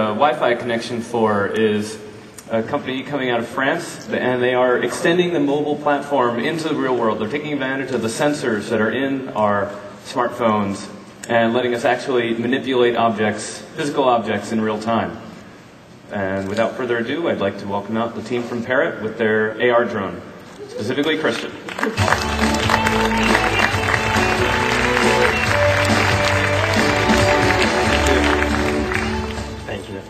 Wi-Fi connection for is a company coming out of France, and they are extending the mobile platform into the real world. They're taking advantage of the sensors that are in our smartphones and letting us actually manipulate objects, physical objects, in real time. And without further ado, I'd like to welcome out the team from Parrot with their AR drone, specifically Christian. Thank you.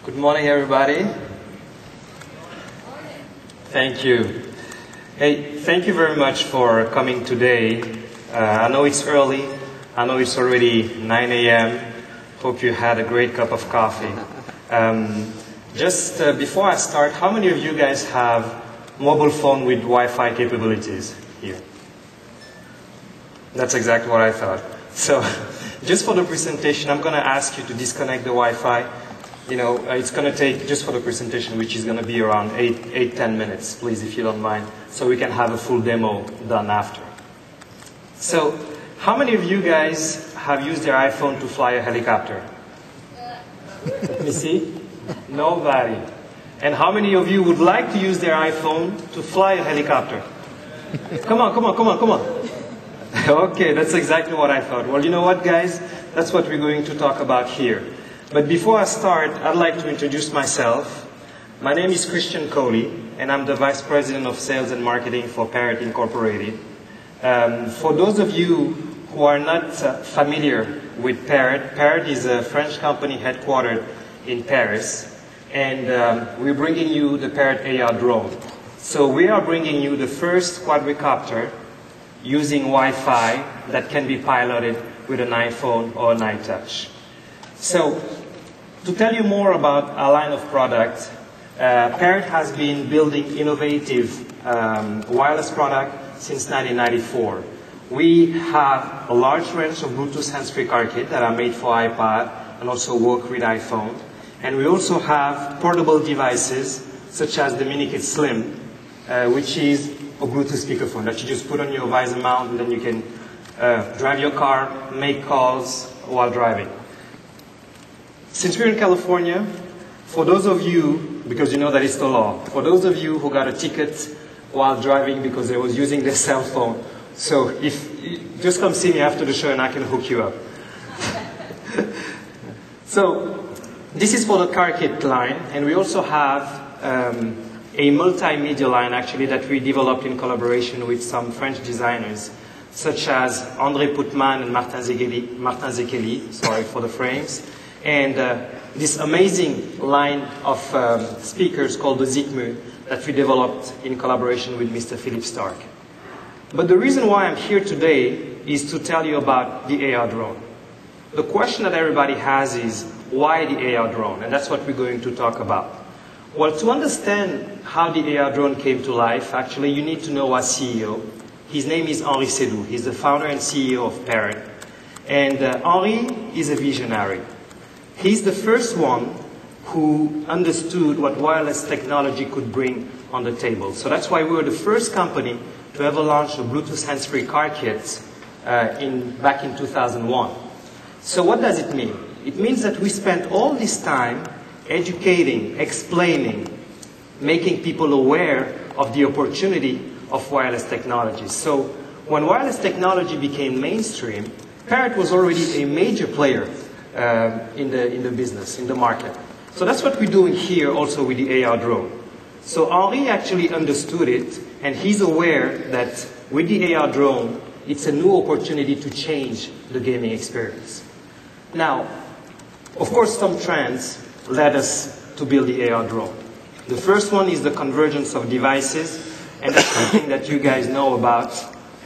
Good morning, everybody. Thank you. Hey, thank you very much for coming today. I know it's early. I know it's already 9 a.m. Hope you had a great cup of coffee. Just before I start, how many of you guys have mobile phone with Wi-Fi capabilities here? That's exactly what I thought. So, just for the presentation, I'm going to ask you to disconnect the Wi-Fi. You know, it's going to take, just for the presentation, which is going to be around 10 minutes, please, if you don't mind, so we can have a full demo done after. So, how many of you guys have used their iPhone to fly a helicopter? Let me see. Nobody. And how many of you would like to use their iPhone to fly a helicopter? Come on, come on, come on, come on. Okay, that's exactly what I thought. Well, you know what, guys? That's what we're going to talk about here. But before I start, I'd like to introduce myself. My name is Christian Coly, and I'm the Vice President of Sales and Marketing for Parrot Incorporated. For those of you who are not familiar with Parrot, Parrot is a French company headquartered in Paris, and we're bringing you the Parrot AR drone. So we are bringing you the first quadricopter using Wi-Fi that can be piloted with an iPhone or an iTouch. So, to tell you more about our line of products, Parrot has been building innovative wireless products since 1994. We have a large range of Bluetooth hands-free car kits that are made for iPad and also work with iPhone. And we also have portable devices such as the MiniKit Slim, which is a Bluetooth speakerphone that you just put on your visor mount, and then you can drive your car, make calls while driving. Since we're in California, for those of you, because you know that it's the law, for those of you who got a ticket while driving because they was using their cell phone, so just come see me after the show and I can hook you up. So this is for the car kit line, and we also have a multimedia line actually that we developed in collaboration with some French designers, such as André Putman and Martin Zekeli, sorry for the frames, and this amazing line of speakers called the Zikmu that we developed in collaboration with Mr. Philip Stark. But the reason why I'm here today is to tell you about the AR drone. The question that everybody has is, why the AR drone? And that's what we're going to talk about. Well, to understand how the AR drone came to life, actually, you need to know our CEO. His name is Henri Sédou. He's the founder and CEO of Parrot. And Henri is a visionary. He's the first one who understood what wireless technology could bring on the table. So that's why we were the first company to ever launch a Bluetooth hands-free car kit back in 2001. So what does it mean? It means that we spent all this time educating, explaining, making people aware of the opportunity of wireless technologies. So when wireless technology became mainstream, Parrot was already a major player in the business, in the market. So that's what we're doing here also with the AR drone. So Henri actually understood it, and he's aware that with the AR drone, it's a new opportunity to change the gaming experience. Now, of course, some trends led us to build the AR drone. The first one is the convergence of devices, and that's something that you guys know about.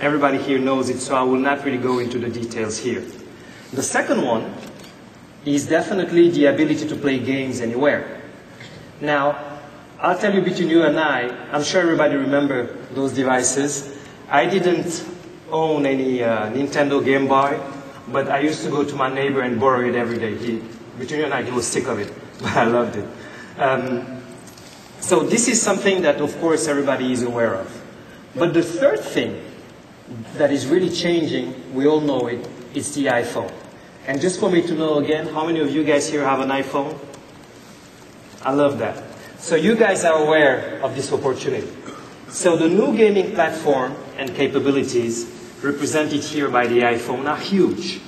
Everybody here knows it, so I will not really go into the details here. The second one is definitely the ability to play games anywhere. Now, I'll tell you between you and I'm sure everybody remember those devices. I didn't own any Nintendo Game Boy, but I used to go to my neighbor and borrow it every day. Between you and he was sick of it, but I loved it. So this is something that, of course, everybody is aware of. But the third thing that is really changing, we all know it, it's the iPhone. And just for me to know again, how many of you guys here have an iPhone? I love that. So you guys are aware of this opportunity. So the new gaming platform and capabilities represented here by the iPhone are huge.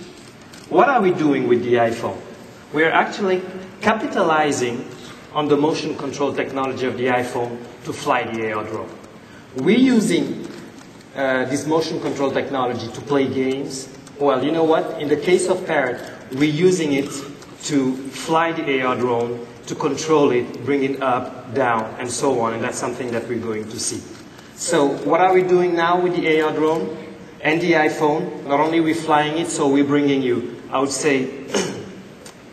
What are we doing with the iPhone? We're actually capitalizing on the motion control technology of the iPhone to fly the AR drone. We're using this motion control technology to play games. Well, you know what? In the case of Parrot, we're using it to fly the AR drone, to control it, bring it up, down, and so on. And that's something that we're going to see. So what are we doing now with the AR drone and the iPhone? Not only are we flying it, so we're bringing you, I would say,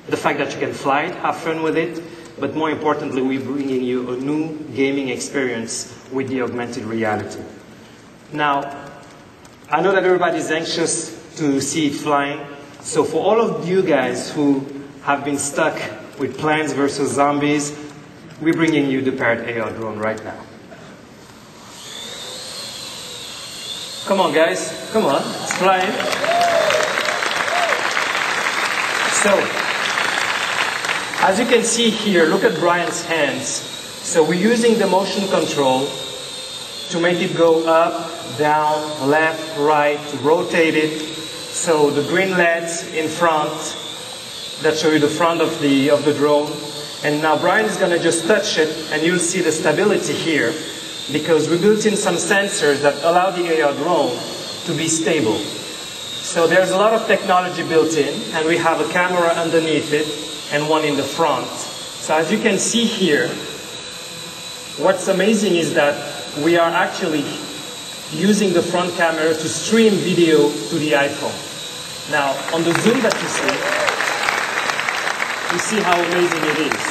the fact that you can fly it, have fun with it, but more importantly, we're bringing you a new gaming experience with the augmented reality. Now, I know that everybody's anxious to see it flying, so for all of you guys who have been stuck with Plants vs. Zombies, we're bringing you the Parrot AR drone right now. Come on, guys. Come on. It's flying. So, as you can see here, look at Brian's hands. So we're using the motion control to make it go up, down, left, right, rotate it. So the green LEDs in front, that show you the front of the drone. And now Brian is going to just touch it, and you'll see the stability here, because we built in some sensors that allow the AR drone to be stable. So there's a lot of technology built in, and we have a camera underneath it and one in the front. So as you can see here, what's amazing is that we are actually using the front camera to stream video to the iPhone. Now, on the zoom that you see how amazing it is.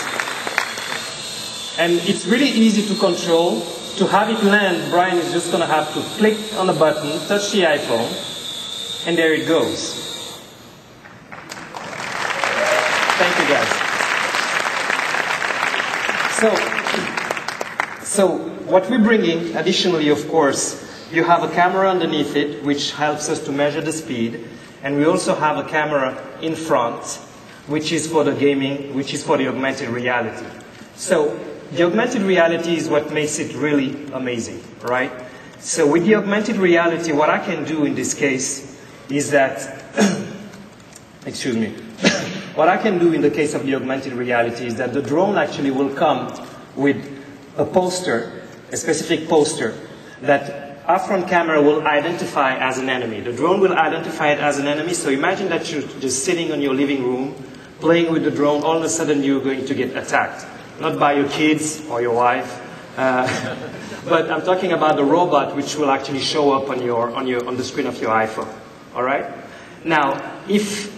And it's really easy to control. To have it land, Brian is just going to have to click on the button, touch the iPhone, and there it goes. Thank you, guys. So what we're bringing, additionally, of course, you have a camera underneath it, which helps us to measure the speed. And we also have a camera in front, which is for the gaming, which is for the augmented reality. So the augmented reality is what makes it really amazing, right? So with the augmented reality, what I can do in this case is that, excuse me, what I can do in the case of the augmented reality is that the drone actually will come with a poster, a specific poster, that our front camera will identify as an enemy. The drone will identify it as an enemy, so imagine that you're just sitting in your living room, playing with the drone, all of a sudden you're going to get attacked. Not by your kids or your wife, but I'm talking about the robot which will actually show up on the screen of your iPhone. All right? Now, if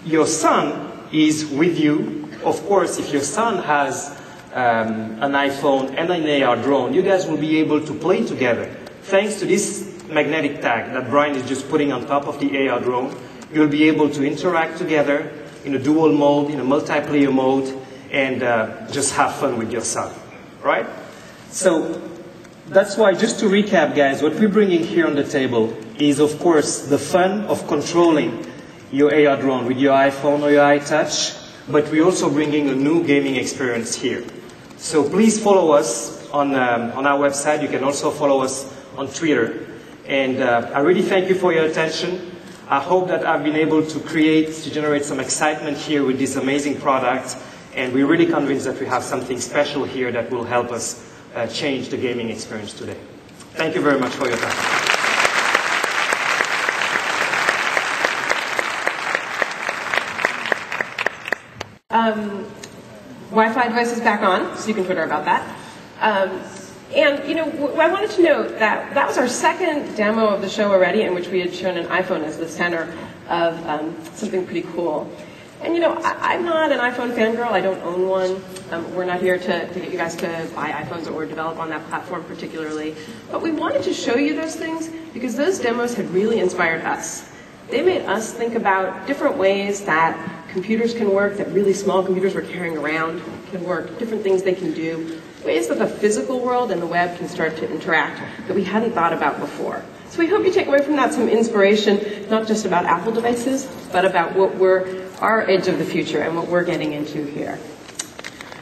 your son is with you, of course, if your son has an iPhone and an AR drone, you guys will be able to play together. Thanks to this magnetic tag that Brian is just putting on top of the AR drone, you'll be able to interact together in a dual mode, in a multiplayer mode, and just have fun with your son, right? So that's why, just to recap, guys, what we're bringing here on the table is, of course, the fun of controlling your AR drone with your iPhone or your iTouch, but we're also bringing a new gaming experience here. So please follow us on our website. You can also follow us on Twitter. And I really thank you for your attention. I hope that I've been able to generate some excitement here with this amazing product. And we're really convinced that we have something special here that will help us change the gaming experience today. Thank you very much for your time. Wi-Fi device is back on, so you can Twitter about that. And, you know, I wanted to note that that was our second demo of the show already, in which we had shown an iPhone as the center of something pretty cool. And, you know, I'm not an iPhone fangirl. I don't own one. We're not here to get you guys to buy iPhones or develop on that platform particularly. But we wanted to show you those things because those demos had really inspired us. They made us think about different ways that computers can work, that really small computers we're carrying around can work, different things they can do, ways that the physical world and the web can start to interact that we hadn't thought about before. So we hope you take away from that some inspiration, not just about Apple devices, but about what we're our edge of the future and what we're getting into here.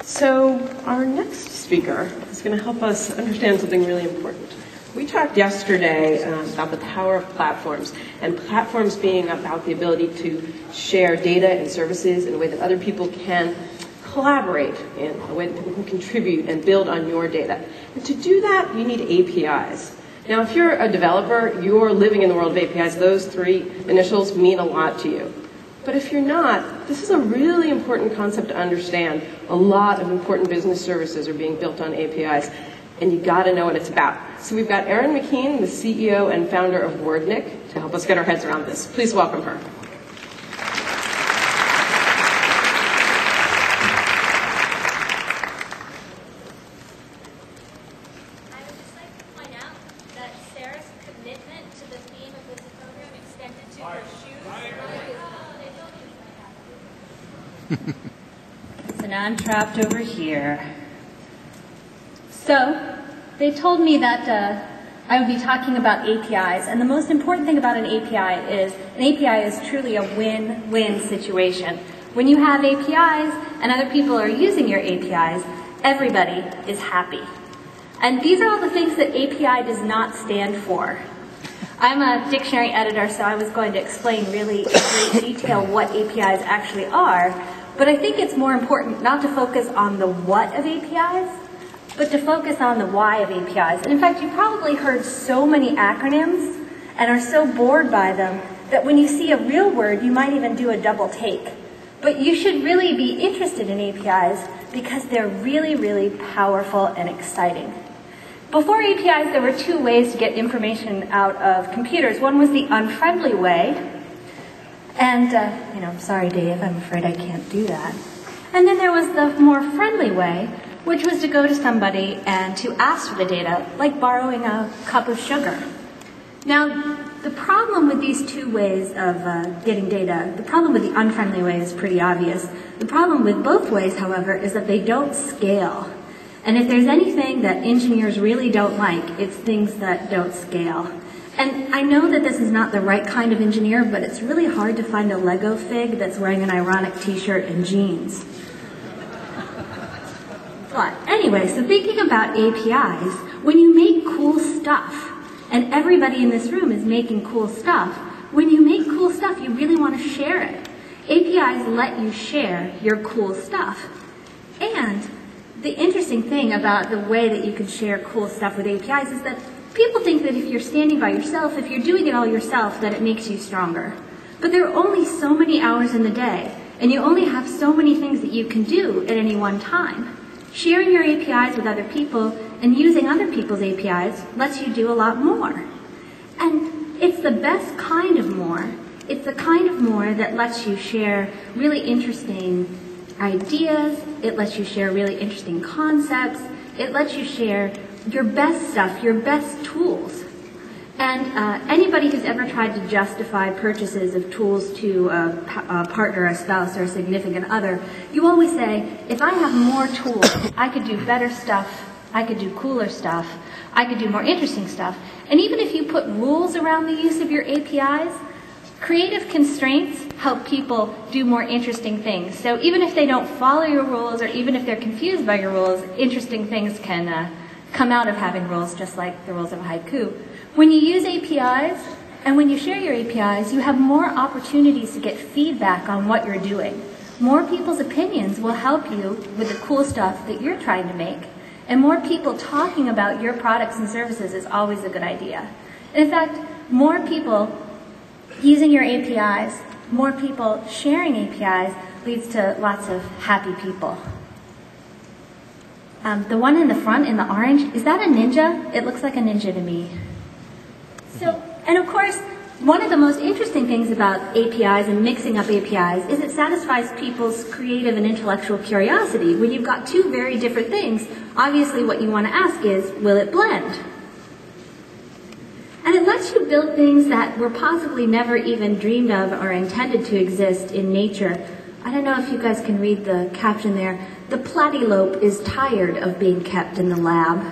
So our next speaker is going to help us understand something really important. We talked yesterday about the power of platforms, and platforms being about the ability to share data and services in a way that other people can collaborate, in a way that people can contribute and build on your data. And to do that, you need APIs. Now, if you're a developer, you're living in the world of APIs. Those three initials mean a lot to you. But if you're not, this is a really important concept to understand. A lot of important business services are being built on APIs, and you got to know what it's about. So we've got Erin McKean, the CEO and founder of wordnik, to help us get our heads around this. Please welcome her. So now I'm trapped over here. So they told me that I would be talking about APIs, and the most important thing about an API is truly a win-win situation. When you have APIs and other people are using your APIs, everybody is happy. And these are all the things that API does not stand for. I'm a dictionary editor, so I was going to explain really in great detail what APIs actually are, but I think it's more important not to focus on the what of APIs, but to focus on the why of APIs. And in fact, you probably heard so many acronyms and are so bored by them that when you see a real word, you might even do a double take. But you should really be interested in APIs because they're really, really powerful and exciting. Before APIs, there were two ways to get information out of computers. One was the unfriendly way, and, I'm sorry, Dave, I'm afraid I can't do that. And then there was the more friendly way, which was to go to somebody and to ask for the data, like borrowing a cup of sugar. Now, the problem with these two ways of getting data, the problem with the unfriendly way is pretty obvious. The problem with both ways, however, is that they don't scale. And if there's anything that engineers really don't like, it's things that don't scale. And I know that this is not the right kind of engineer, but it's really hard to find a Lego fig that's wearing an ironic t-shirt and jeans. But anyway, so thinking about APIs, when you make cool stuff, and everybody in this room is making cool stuff, when you make cool stuff, you really want to share it. APIs let you share your cool stuff. And the interesting thing about the way that you can share cool stuff with APIs is that people think that if you're standing by yourself, if you're doing it all yourself, that it makes you stronger. But there are only so many hours in the day, and you only have so many things that you can do at any one time. Sharing your APIs with other people and using other people's APIs lets you do a lot more. And it's the best kind of more. It's the kind of more that lets you share really interesting ideas. It lets you share really interesting concepts. It lets you share your best stuff, your best tools. And anybody who's ever tried to justify purchases of tools to a partner, a spouse, or a significant other, you always say, if I have more tools, I could do better stuff, I could do cooler stuff, I could do more interesting stuff. And even if you put rules around the use of your APIs, creative constraints help people do more interesting things. So even if they don't follow your rules, or even if they're confused by your rules, interesting things can come out of having rules, just like the rules of a haiku. When you use APIs, and when you share your APIs, you have more opportunities to get feedback on what you're doing. More people's opinions will help you with the cool stuff that you're trying to make. And more people talking about your products and services is always a good idea. And in fact, more people using your APIs, more people sharing APIs leads to lots of happy people. The one in the front in the orange, is that a ninja? It looks like a ninja to me. So, and of course, one of the most interesting things about APIs and mixing up APIs is it satisfies people's creative and intellectual curiosity. When you've got two very different things, obviously what you want to ask is, will it blend? And it lets you build things that were possibly never even dreamed of or intended to exist in nature. I don't know if you guys can read the caption there. The platylope is tired of being kept in the lab.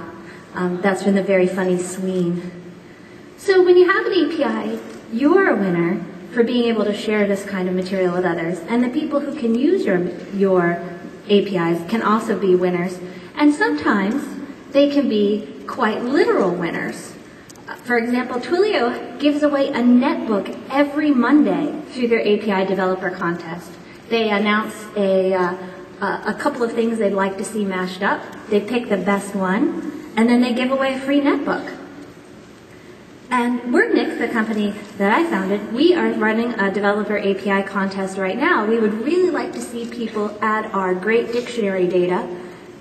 That's from the very funny Sween. So when you have an API, you're a winner, for being able to share this kind of material with others. And the people who can use your APIs can also be winners. And sometimes they can be quite literal winners. For example, Twilio gives away a netbook every Monday through their API developer contest. They announce a couple of things they'd like to see mashed up. They pick the best one, and then they give away a free netbook. And wordnik, the company that I founded, we are running a developer API contest right now. We would really like to see people add our great dictionary data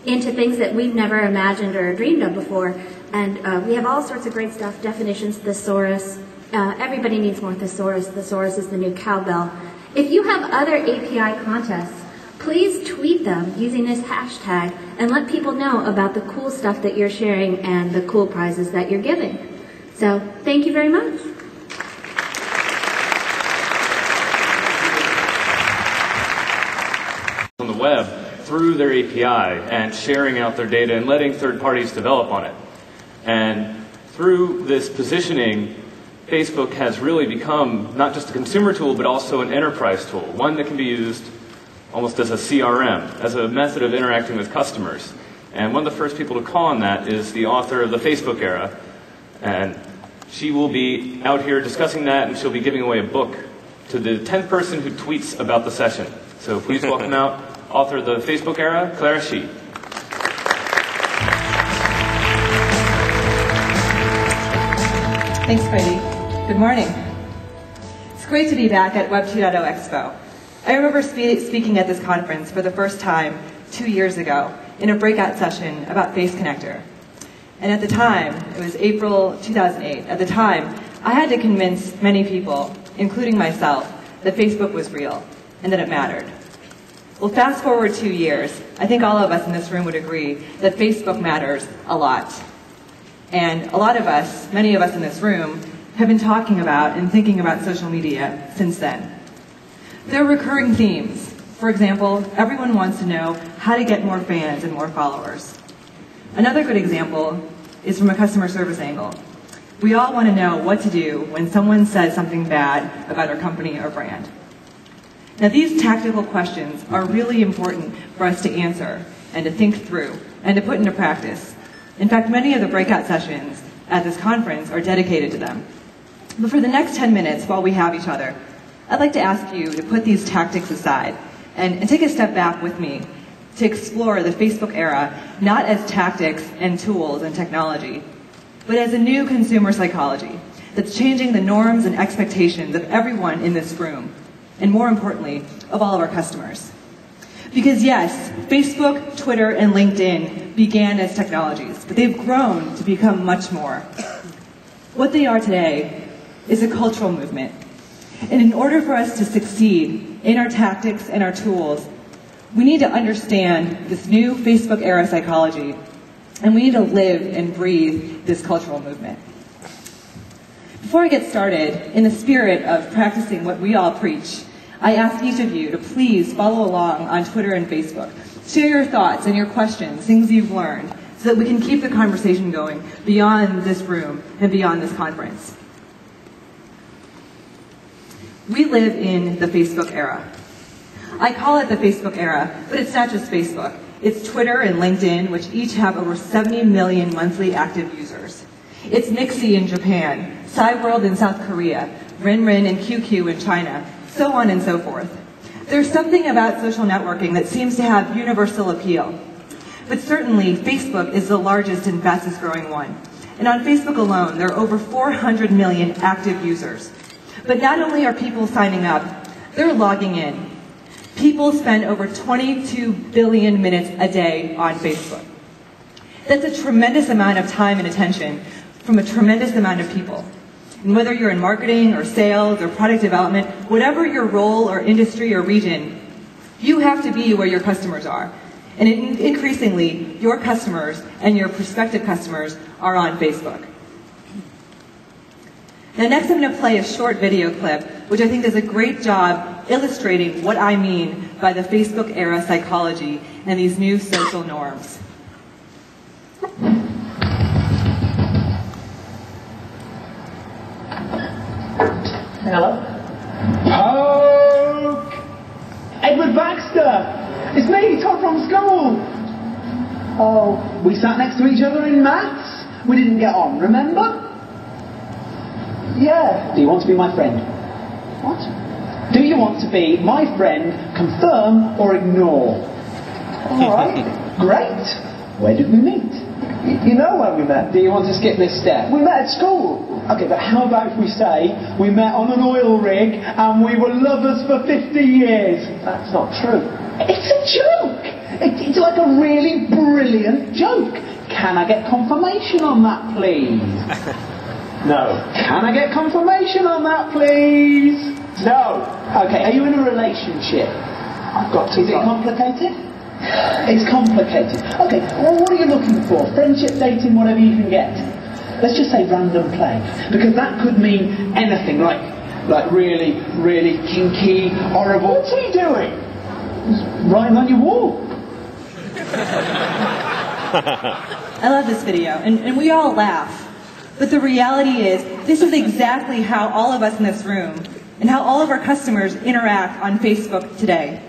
into things that we've never imagined or dreamed of before. And we have all sorts of great stuff, definitions, thesaurus. Everybody needs more thesaurus. Thesaurus is the new cowbell. If you have other API contests, please tweet them using this hashtag and let people know about the cool stuff that you're sharing and the cool prizes that you're giving. So, thank you very much. On the web through their API and sharing out their data and letting third parties develop on it. And through this positioning, Facebook has really become not just a consumer tool, but also an enterprise tool, one that can be used almost as a CRM, as a method of interacting with customers. And one of the first people to call on that is the author of the Facebook era. And she will be out here discussing that, and she'll be giving away a book to the 10th person who tweets about the session. So please welcome out author of the Facebook era, Clara Shih. Thanks, Freddie. Good morning. It's great to be back at Web 2.0 Expo. I remember speaking at this conference for the first time 2 years ago in a breakout session about Face Connector. And at the time, it was April 2008, at the time, I had to convince many people, including myself, that Facebook was real and that it mattered. Well, fast forward 2 years, I think all of us in this room would agree that Facebook matters a lot. And a lot of us, many of us in this room, have been talking about and thinking about social media since then. There are recurring themes. For example, everyone wants to know how to get more fans and more followers. Another good example is from a customer service angle. We all want to know what to do when someone says something bad about our company or brand. Now, these tactical questions are really important for us to answer and to think through and to put into practice. In fact, many of the breakout sessions at this conference are dedicated to them. But for the next 10 minutes, while we have each other, I'd like to ask you to put these tactics aside and take a step back with me to explore the Facebook era, not as tactics and tools and technology, but as a new consumer psychology that's changing the norms and expectations of everyone in this room, and more importantly, of all of our customers. Because yes, Facebook, Twitter, and LinkedIn began as technologies, but they've grown to become much more. What they are today is a cultural movement. And in order for us to succeed in our tactics and our tools, we need to understand this new Facebook era psychology, and we need to live and breathe this cultural movement. Before I get started, in the spirit of practicing what we all preach, I ask each of you to please follow along on Twitter and Facebook. Share your thoughts and your questions, things you've learned, so that we can keep the conversation going beyond this room and beyond this conference. We live in the Facebook era. I call it the Facebook era, but it's not just Facebook. It's Twitter and LinkedIn, which each have over 70 million monthly active users. It's Mixi in Japan, Cyworld in South Korea, Rinrin and QQ in China, so on and so forth. There's something about social networking that seems to have universal appeal. But certainly, Facebook is the largest and fastest growing one. And on Facebook alone, there are over 400 million active users. But not only are people signing up, they're logging in. People spend over 22 billion minutes a day on Facebook. That's a tremendous amount of time and attention from a tremendous amount of people. And whether you're in marketing or sales or product development, whatever your role or industry or region, you have to be where your customers are. And increasingly, your customers and your prospective customers are on Facebook. Now next I'm going to play a short video clip, which I think does a great job illustrating what I mean by the Facebook era psychology and these new social norms. Hello? Baxter! It's me, Todd from school! Oh, we sat next to each other in maths. We didn't get on, remember? Yeah. Do you want to be my friend? What? Do you want to be my friend, confirm or ignore? Alright, great. Where did we meet? You know where we met. Do you want to skip this step? We met at school. Okay, but how about if we say we met on an oil rig and we were lovers for 50 years? That's not true. It's a joke. It's like a really brilliant joke. Can I get confirmation on that, please? No. Can I get confirmation on that, please? No. Okay, are you in a relationship? I've got to. Is it complicated? It's complicated. Okay, well, what are you looking for? Friendship, dating, whatever you can get. Let's just say random play, because that could mean anything, like really, really kinky, horrible. What's he doing? He's writing on your wall. I love this video, and we all laugh. But the reality is, this is exactly how all of us in this room and how all of our customers interact on Facebook today.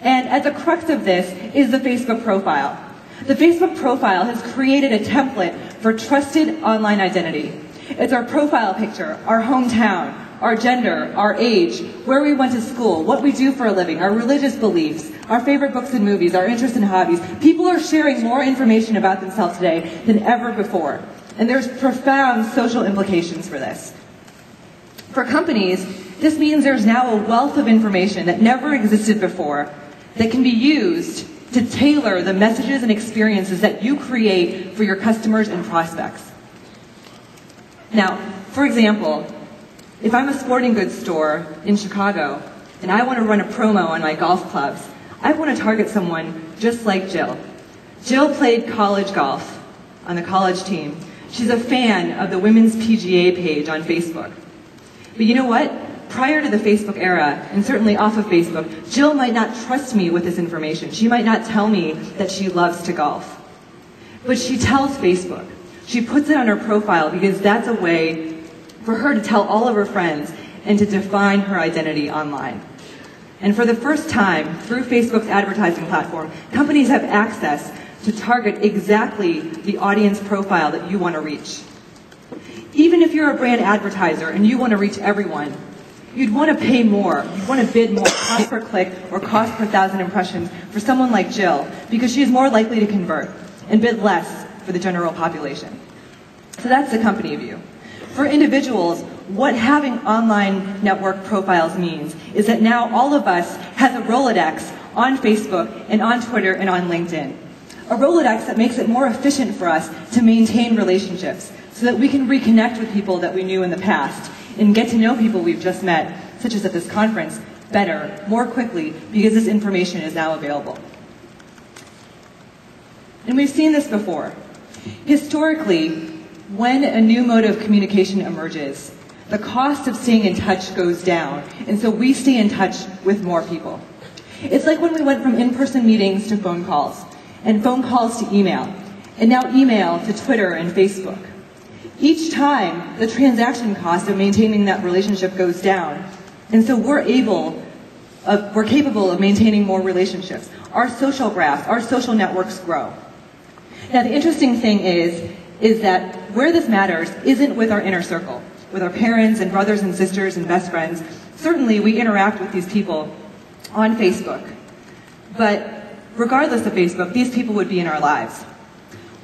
And at the crux of this is the Facebook profile. The Facebook profile has created a template for trusted online identity. It's our profile picture, our hometown, our gender, our age, where we went to school, what we do for a living, our religious beliefs, our favorite books and movies, our interests and hobbies. People are sharing more information about themselves today than ever before. And there's profound social implications for this. For companies, this means there's now a wealth of information that never existed before that can be used to tailor the messages and experiences that you create for your customers and prospects. Now, for example, if I'm a sporting goods store in Chicago and I want to run a promo on my golf clubs, I want to target someone just like Jill. Jill played college golf on the college team. She's a fan of the Women's PGA page on Facebook. But you know what? Prior to the Facebook era, and certainly off of Facebook, Jill might not trust me with this information. She might not tell me that she loves to golf. But she tells Facebook. She puts it on her profile because that's a way for her to tell all of her friends and to define her identity online. And for the first time, through Facebook's advertising platform, companies have access to target exactly the audience profile that you want to reach. Even if you're a brand advertiser and you want to reach everyone, you'd want to pay more. You'd want to bid more cost per click or cost per 1,000 impressions for someone like Jill because she's more likely to convert and bid less for the general population. So that's the company view. For individuals, what having online network profiles means is that now all of us have a Rolodex on Facebook and on Twitter and on LinkedIn. A Rolodex that makes it more efficient for us to maintain relationships so that we can reconnect with people that we knew in the past and get to know people we've just met, such as at this conference, better, more quickly, because this information is now available. And we've seen this before. Historically, when a new mode of communication emerges, the cost of staying in touch goes down, and so we stay in touch with more people. It's like when we went from in-person meetings to phone calls, and phone calls to email, and now email to Twitter and Facebook. Each time, the transaction cost of maintaining that relationship goes down, and so we're capable of maintaining more relationships. Our social graphs, our social networks grow. Now, the interesting thing is that where this matters isn't with our inner circle, with our parents and brothers and sisters and best friends. Certainly, we interact with these people on Facebook. But regardless of Facebook, these people would be in our lives.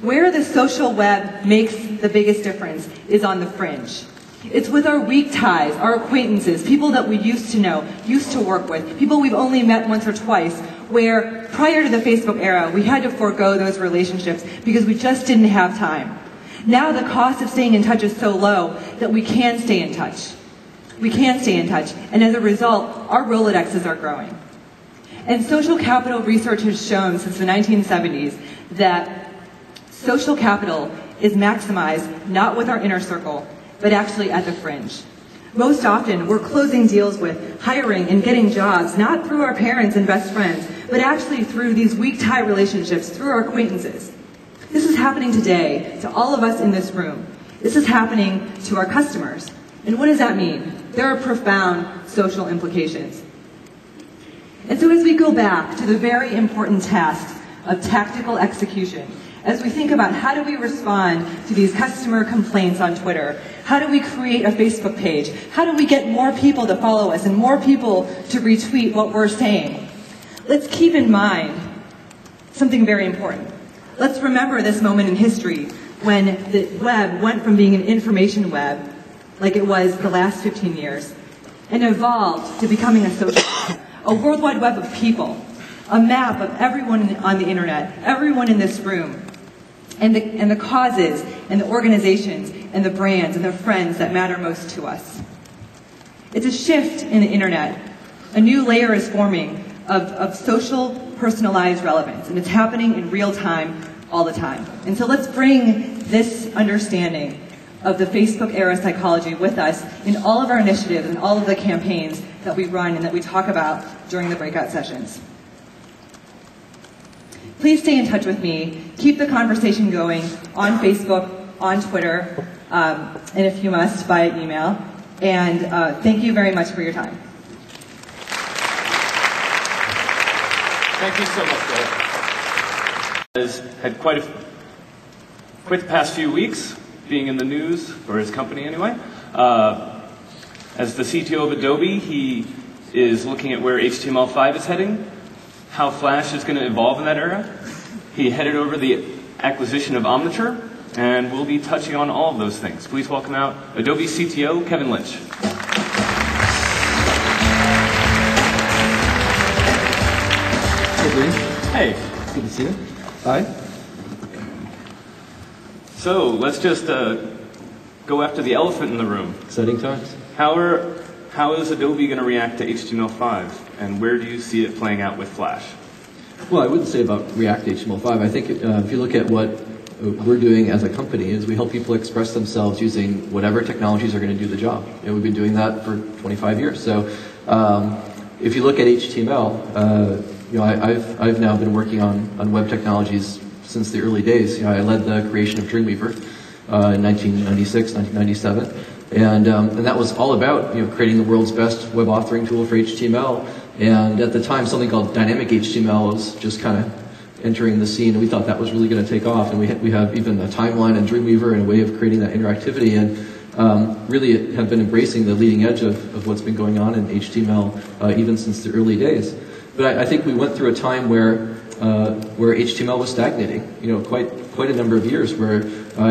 Where the social web makes the biggest difference is on the fringe. It's with our weak ties, our acquaintances, people that we used to know, used to work with, people we've only met once or twice, where prior to the Facebook era, we had to forego those relationships because we just didn't have time. Now the cost of staying in touch is so low that we can stay in touch. We can stay in touch, and as a result, our Rolodexes are growing. And social capital research has shown since the 1970s that social capital is maximized not with our inner circle, but actually at the fringe. Most often, we're closing deals with, hiring and getting jobs, not through our parents and best friends, but actually through these weak tie relationships, through our acquaintances. This is happening today to all of us in this room. This is happening to our customers. And what does that mean? There are profound social implications. And so as we go back to the very important task of tactical execution, as we think about how do we respond to these customer complaints on Twitter, how do we create a Facebook page, how do we get more people to follow us and more people to retweet what we're saying, let's keep in mind something very important. Let's remember this moment in history when the web went from being an information web, like it was the last 15 years, and evolved to becoming a social web, a world wide web of people, a map of everyone on the internet, everyone in this room, and the causes and the organizations and the brands and the friends that matter most to us. It's a shift in the internet. A new layer is forming of social, personalized relevance, and it's happening in real time all the time. And so let's bring this understanding of the Facebook era psychology with us in all of our initiatives and all of the campaigns that we run and that we talk about during the breakout sessions. Please stay in touch with me. Keep the conversation going on Facebook, on Twitter, and if you must, via email. And thank you very much for your time. Thank you so much, Dave. Has had quite the past few weeks being in the news, for his company anyway. As the CTO of Adobe, he is looking at where HTML5 is heading, how Flash is going to evolve in that era. He headed over the acquisition of Omniture, and we'll be touching on all of those things. Please welcome out Adobe CTO, Kevin Lynch. Hey, Bree. Hey. Good to see you. Hi. So let's just go after the elephant in the room. Exciting times. How is Adobe going to react to HTML5, and where do you see it playing out with Flash? Well, I wouldn't say about React HTML5. I think if you look at what we're doing as a company is we help people express themselves using whatever technologies are going to do the job. And we've been doing that for 25 years. So if you look at HTML, I've now been working on web technologies since the early days. I led the creation of Dreamweaver in 1996, 1997. And that was all about creating the world's best web authoring tool for HTML. And at the time, something called dynamic HTML was just kind of entering the scene, and we thought that was really going to take off. And we have even a timeline in Dreamweaver and a way of creating that interactivity, and really have been embracing the leading edge of what's been going on in HTML even since the early days. But I think we went through a time where HTML was stagnating, quite a number of years where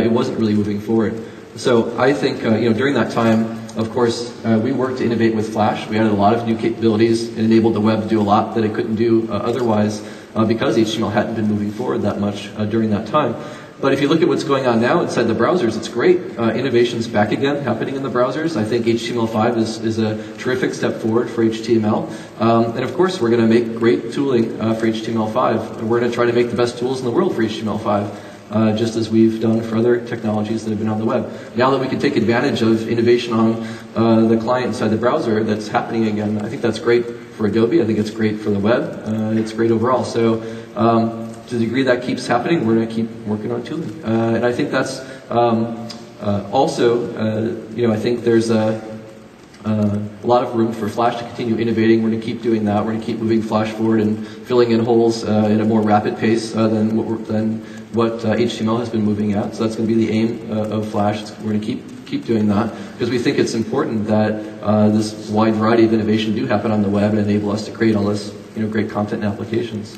it wasn't really moving forward. So I think during that time, of course, we worked to innovate with Flash. We added a lot of new capabilities and enabled the web to do a lot that it couldn't do otherwise because HTML hadn't been moving forward that much during that time. But if you look at what's going on now inside the browsers, it's great. Innovation's back again, happening in the browsers. I think HTML5 is a terrific step forward for HTML. And of course, we're going to make great tooling for HTML5. And we're going to try to make the best tools in the world for HTML5. Just as we've done for other technologies that have been on the web. Now that we can take advantage of innovation on the client inside the browser that's happening again, I think that's great for Adobe. I think it's great for the web. It's great overall. So to the degree that keeps happening, we're going to keep working on tooling. And I think that's also, I think there's a lot of room for Flash to continue innovating. We're going to keep doing that. We're going to keep moving Flash forward and filling in holes at a more rapid pace than what HTML has been moving at. So that's going to be the aim of Flash. We're going to keep doing that because we think it's important that this wide variety of innovation do happen on the web and enable us to create all this great content and applications.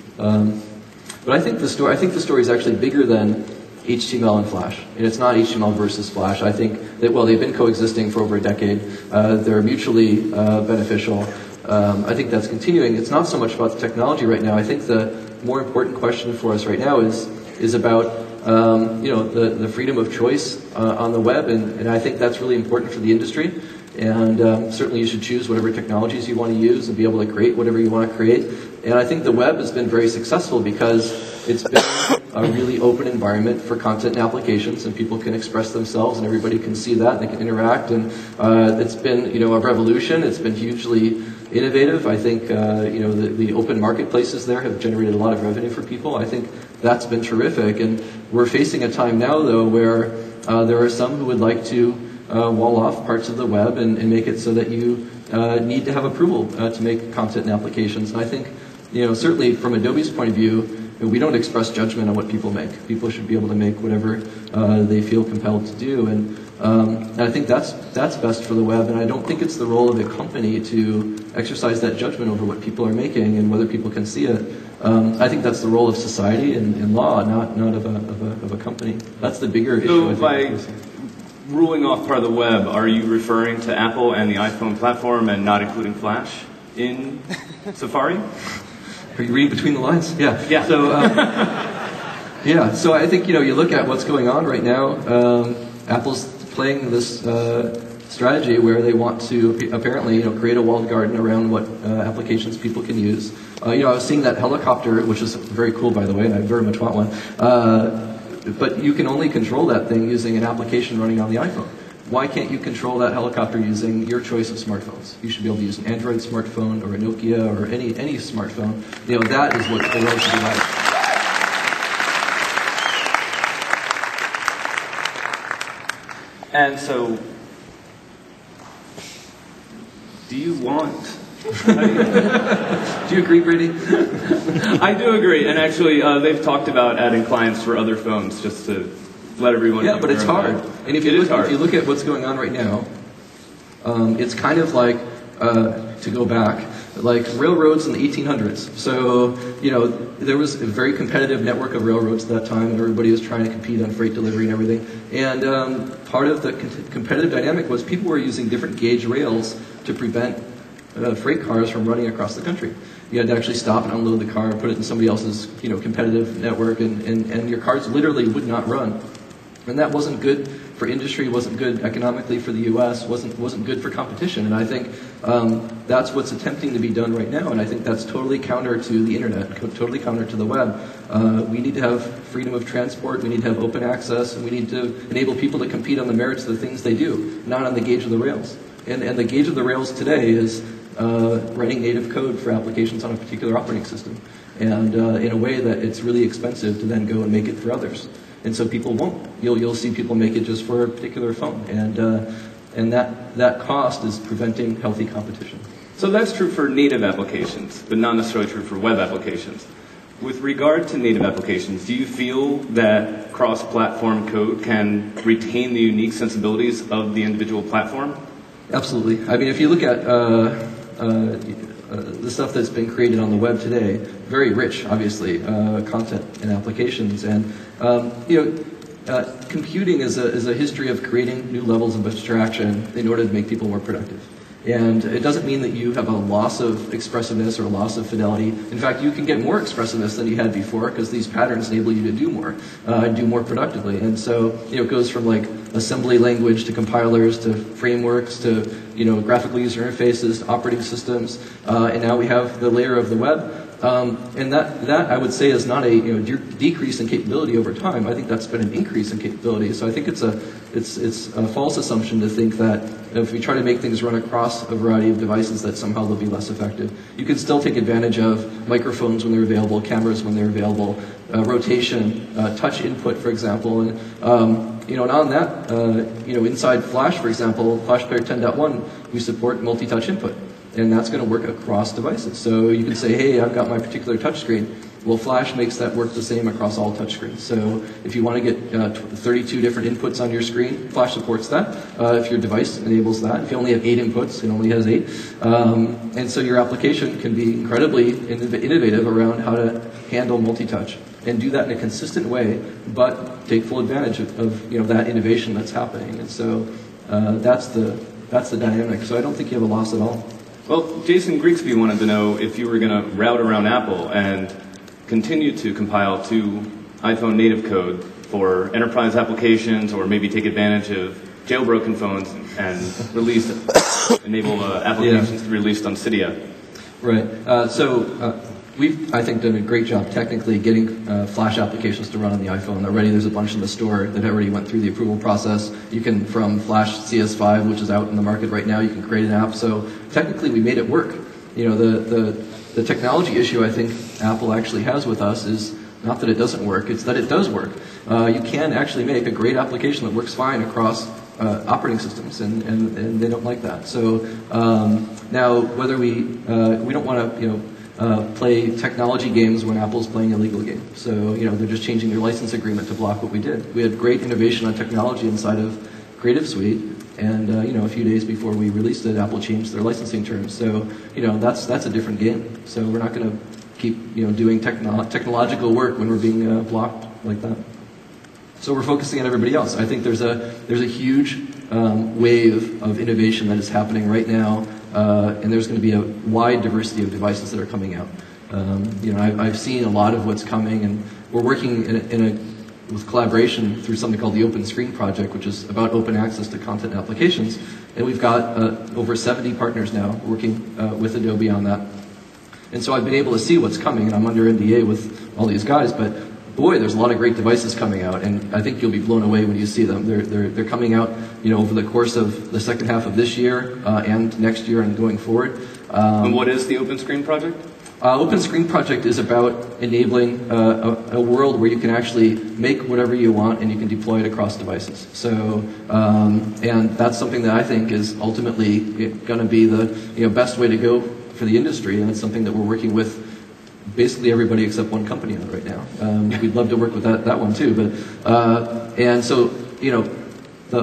But I think the story is actually bigger than HTML and Flash. And it's not HTML versus Flash. I think that, they've been coexisting for over a decade. They're mutually beneficial. I think that's continuing. It's not so much about the technology right now. I think the more important question for us right now is about the freedom of choice on the web, and I think that's really important for the industry. And certainly you should choose whatever technologies you want to use and be able to create whatever you want to create. And I think the web has been very successful because it's been a really open environment for content and applications, and people can express themselves, and everybody can see that, and they can interact. And it's been a revolution. It's been hugely innovative. I think the open marketplaces there have generated a lot of revenue for people. I think that's been terrific. And we're facing a time now, though, where there are some who would like to wall off parts of the web and make it so that you need to have approval to make content and applications. And I think, certainly from Adobe's point of view, we don't express judgment on what people make. People should be able to make whatever they feel compelled to do, and I think that's best for the web. And I don't think it's the role of a company to exercise that judgment over what people are making and whether people can see it. I think that's the role of society and law, not of a company. That's the bigger issue. So by ruling off part of the web, are you referring to Apple and the iPhone platform and not including Flash in Safari? Are you reading between the lines? Yeah. Yeah. So, yeah. So I think you look at what's going on right now. Apple's playing this strategy where they want to apparently create a walled garden around what applications people can use. I was seeing that helicopter, which is very cool, by the way, and I very much want one. But you can only control that thing using an application running on the iPhone. Why can't you control that helicopter using your choice of smartphones? You should be able to use an Android smartphone or a Nokia or any smartphone. That is what the world should be like. And so, do you want... Do you agree, Brady? I do agree, and actually they've talked about adding clients for other phones just to let everyone know. Yeah, but it's hard. And if you look at what's going on right now, it's kind of like, to go back, like railroads in the 1800s. So, there was a very competitive network of railroads at that time, and everybody was trying to compete on freight delivery and everything. And part of the competitive dynamic was people were using different gauge rails to prevent freight cars from running across the country. You had to actually stop and unload the car, put it in somebody else's competitive network, and your cars literally would not run. And that wasn't good for industry, wasn't good economically for the U.S., wasn't good for competition. And I think that's what's attempting to be done right now. And I think that's totally counter to the internet, totally counter to the web. We need to have freedom of transport, we need to have open access, and we need to enable people to compete on the merits of the things they do, not on the gauge of the rails. And the gauge of the rails today is writing native code for applications on a particular operating system, and in a way that it's really expensive to then go and make it for others. And so people won't. You'll see people make it just for a particular phone, and that cost is preventing healthy competition. So that's true for native applications, but not necessarily true for web applications. With regard to native applications, do you feel that cross-platform code can retain the unique sensibilities of the individual platform? Absolutely. I mean, if you look at the stuff that's been created on the web today, very rich, obviously, content and applications. And, computing is a history of creating new levels of abstraction in order to make people more productive. And it doesn't mean that you have a loss of expressiveness or a loss of fidelity. In fact, you can get more expressiveness than you had before because these patterns enable you to do more, and do more productively. And so, it goes from like assembly language to compilers to frameworks to, graphical user interfaces to operating systems. And now we have the layer of the web. And that I would say is not a decrease in capability over time. I think that's been an increase in capability. So I think it's a false assumption to think that if we try to make things run across a variety of devices that somehow they'll be less effective. You can still take advantage of microphones when they're available, cameras when they're available, rotation, touch input, for example. And on that, inside Flash, for example, Flash Player 10.1, we support multi-touch input. And that's going to work across devices. So you can say, hey, I've got my particular touchscreen. Well, Flash makes that work the same across all touchscreens. So if you want to get 32 different inputs on your screen, Flash supports that. If your device enables that. If you only have 8 inputs, it only has 8. And so your application can be incredibly innovative around how to handle multi-touch and do that in a consistent way, but take full advantage of that innovation that's happening. And so that's the dynamic. So I don't think you have a loss at all. Well, Jason Grigsby wanted to know if you were going to route around Apple and continue to compile to iPhone native code for enterprise applications, or maybe take advantage of jailbroken phones and enable applications to be released on Cydia. Right. We've, I think, done a great job technically getting Flash applications to run on the iPhone. Already there's a bunch in the store that already went through the approval process. You can, from Flash CS5, which is out in the market right now, you can create an app. So technically we made it work. The technology issue I think Apple actually has with us is not that it doesn't work, it's that it does work. You can actually make a great application that works fine across operating systems, and they don't like that. So now, whether we don't want to play technology games when Apple's playing a legal game. So they're just changing their license agreement to block what we did. We had great innovation on technology inside of Creative Suite, and a few days before we released it, Apple changed their licensing terms. So that's a different game. So we're not going to keep doing technological work when we're being blocked like that. So we're focusing on everybody else. I think there's a huge wave of innovation that is happening right now, and there's going to be a wide diversity of devices that are coming out. I've seen a lot of what's coming, and we're working with collaboration through something called the Open Screen Project, which is about open access to content and applications. And we've got over 70 partners now working with Adobe on that. And so I've been able to see what's coming, and I'm under NDA with all these guys, but boy, there's a lot of great devices coming out, and I think you'll be blown away when you see them. They're coming out, over the course of the second half of this year and next year and going forward. And what is the Open Screen Project? Open Screen Project is about enabling a world where you can actually make whatever you want and you can deploy it across devices. So, and that's something that I think is ultimately going to be the best way to go for the industry, and it's something that we're working with basically everybody except one company on it right now. We'd love to work with that one too, but and so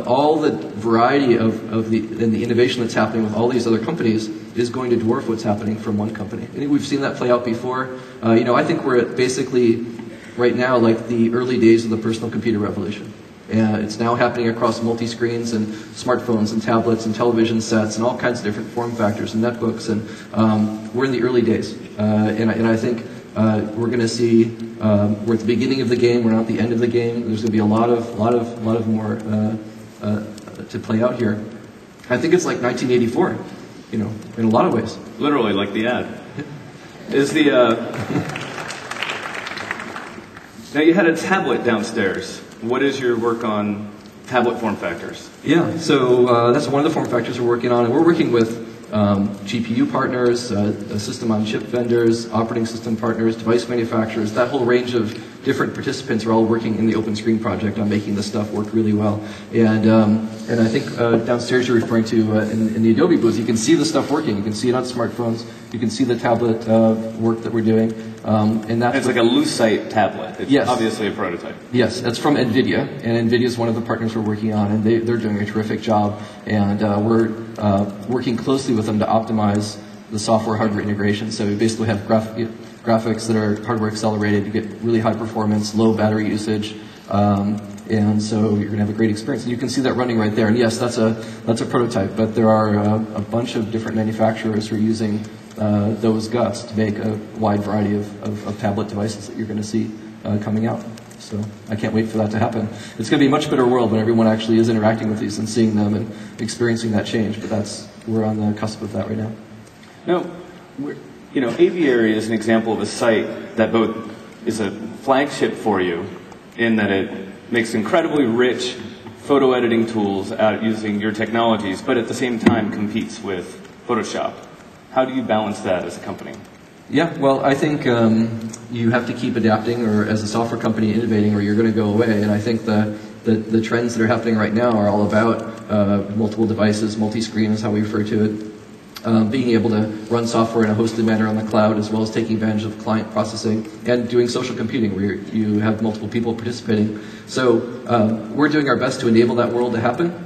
all the variety of the innovation that's happening with all these other companies is going to dwarf what's happening from one company. I think we've seen that play out before. I think we're at basically right now like the early days of the personal computer revolution. And it's now happening across multi-screens and smartphones and tablets and television sets and all kinds of different form factors and netbooks. And we're in the early days. And I think we're going to see we're at the beginning of the game. We're not at the end of the game. There's going to be a lot of more to play out here. I think it's like 1984, in a lot of ways. Literally, like the ad. Is the now you had a tablet downstairs. What is your work on tablet form factors? Yeah, so that's one of the form factors we're working on, and we're working with GPU partners, system-on-chip vendors, operating system partners, device manufacturers. That whole range of different participants are all working in the Open Screen Project on making this stuff work really well. And I think downstairs you're referring to in the Adobe booth, you can see the stuff working. You can see it on smartphones. You can see the tablet work that we're doing. And that's it's like a Lucite tablet. It's obviously a prototype. Yes, that's from NVIDIA, and NVIDIA is one of the partners we're working on, and they're doing a terrific job. And we're working closely with them to optimize the software-hardware integration. So we basically have graphics that are hardware accelerated to get really high performance, low battery usage, and so you're going to have a great experience. And you can see that running right there. And yes, that's a prototype, but there are a bunch of different manufacturers who are using those guts to make a wide variety of tablet devices that you're going to see coming out. So I can't wait for that to happen. It's going to be a much better world when everyone actually is interacting with these and seeing them and experiencing that change. But we're on the cusp of that right now. Now, Aviary is an example of a site that both is a flagship for you in that it makes incredibly rich photo editing tools out using your technologies, but at the same time competes with Photoshop. How do you balance that as a company? Yeah, well, I think you have to keep adapting, or as a software company innovating, or you're going to go away. And I think the trends that are happening right now are all about multiple devices, multi-screen is how we refer to it. Being able to run software in a hosted manner on the cloud, as well as taking advantage of client processing and doing social computing where you have multiple people participating. So we're doing our best to enable that world to happen.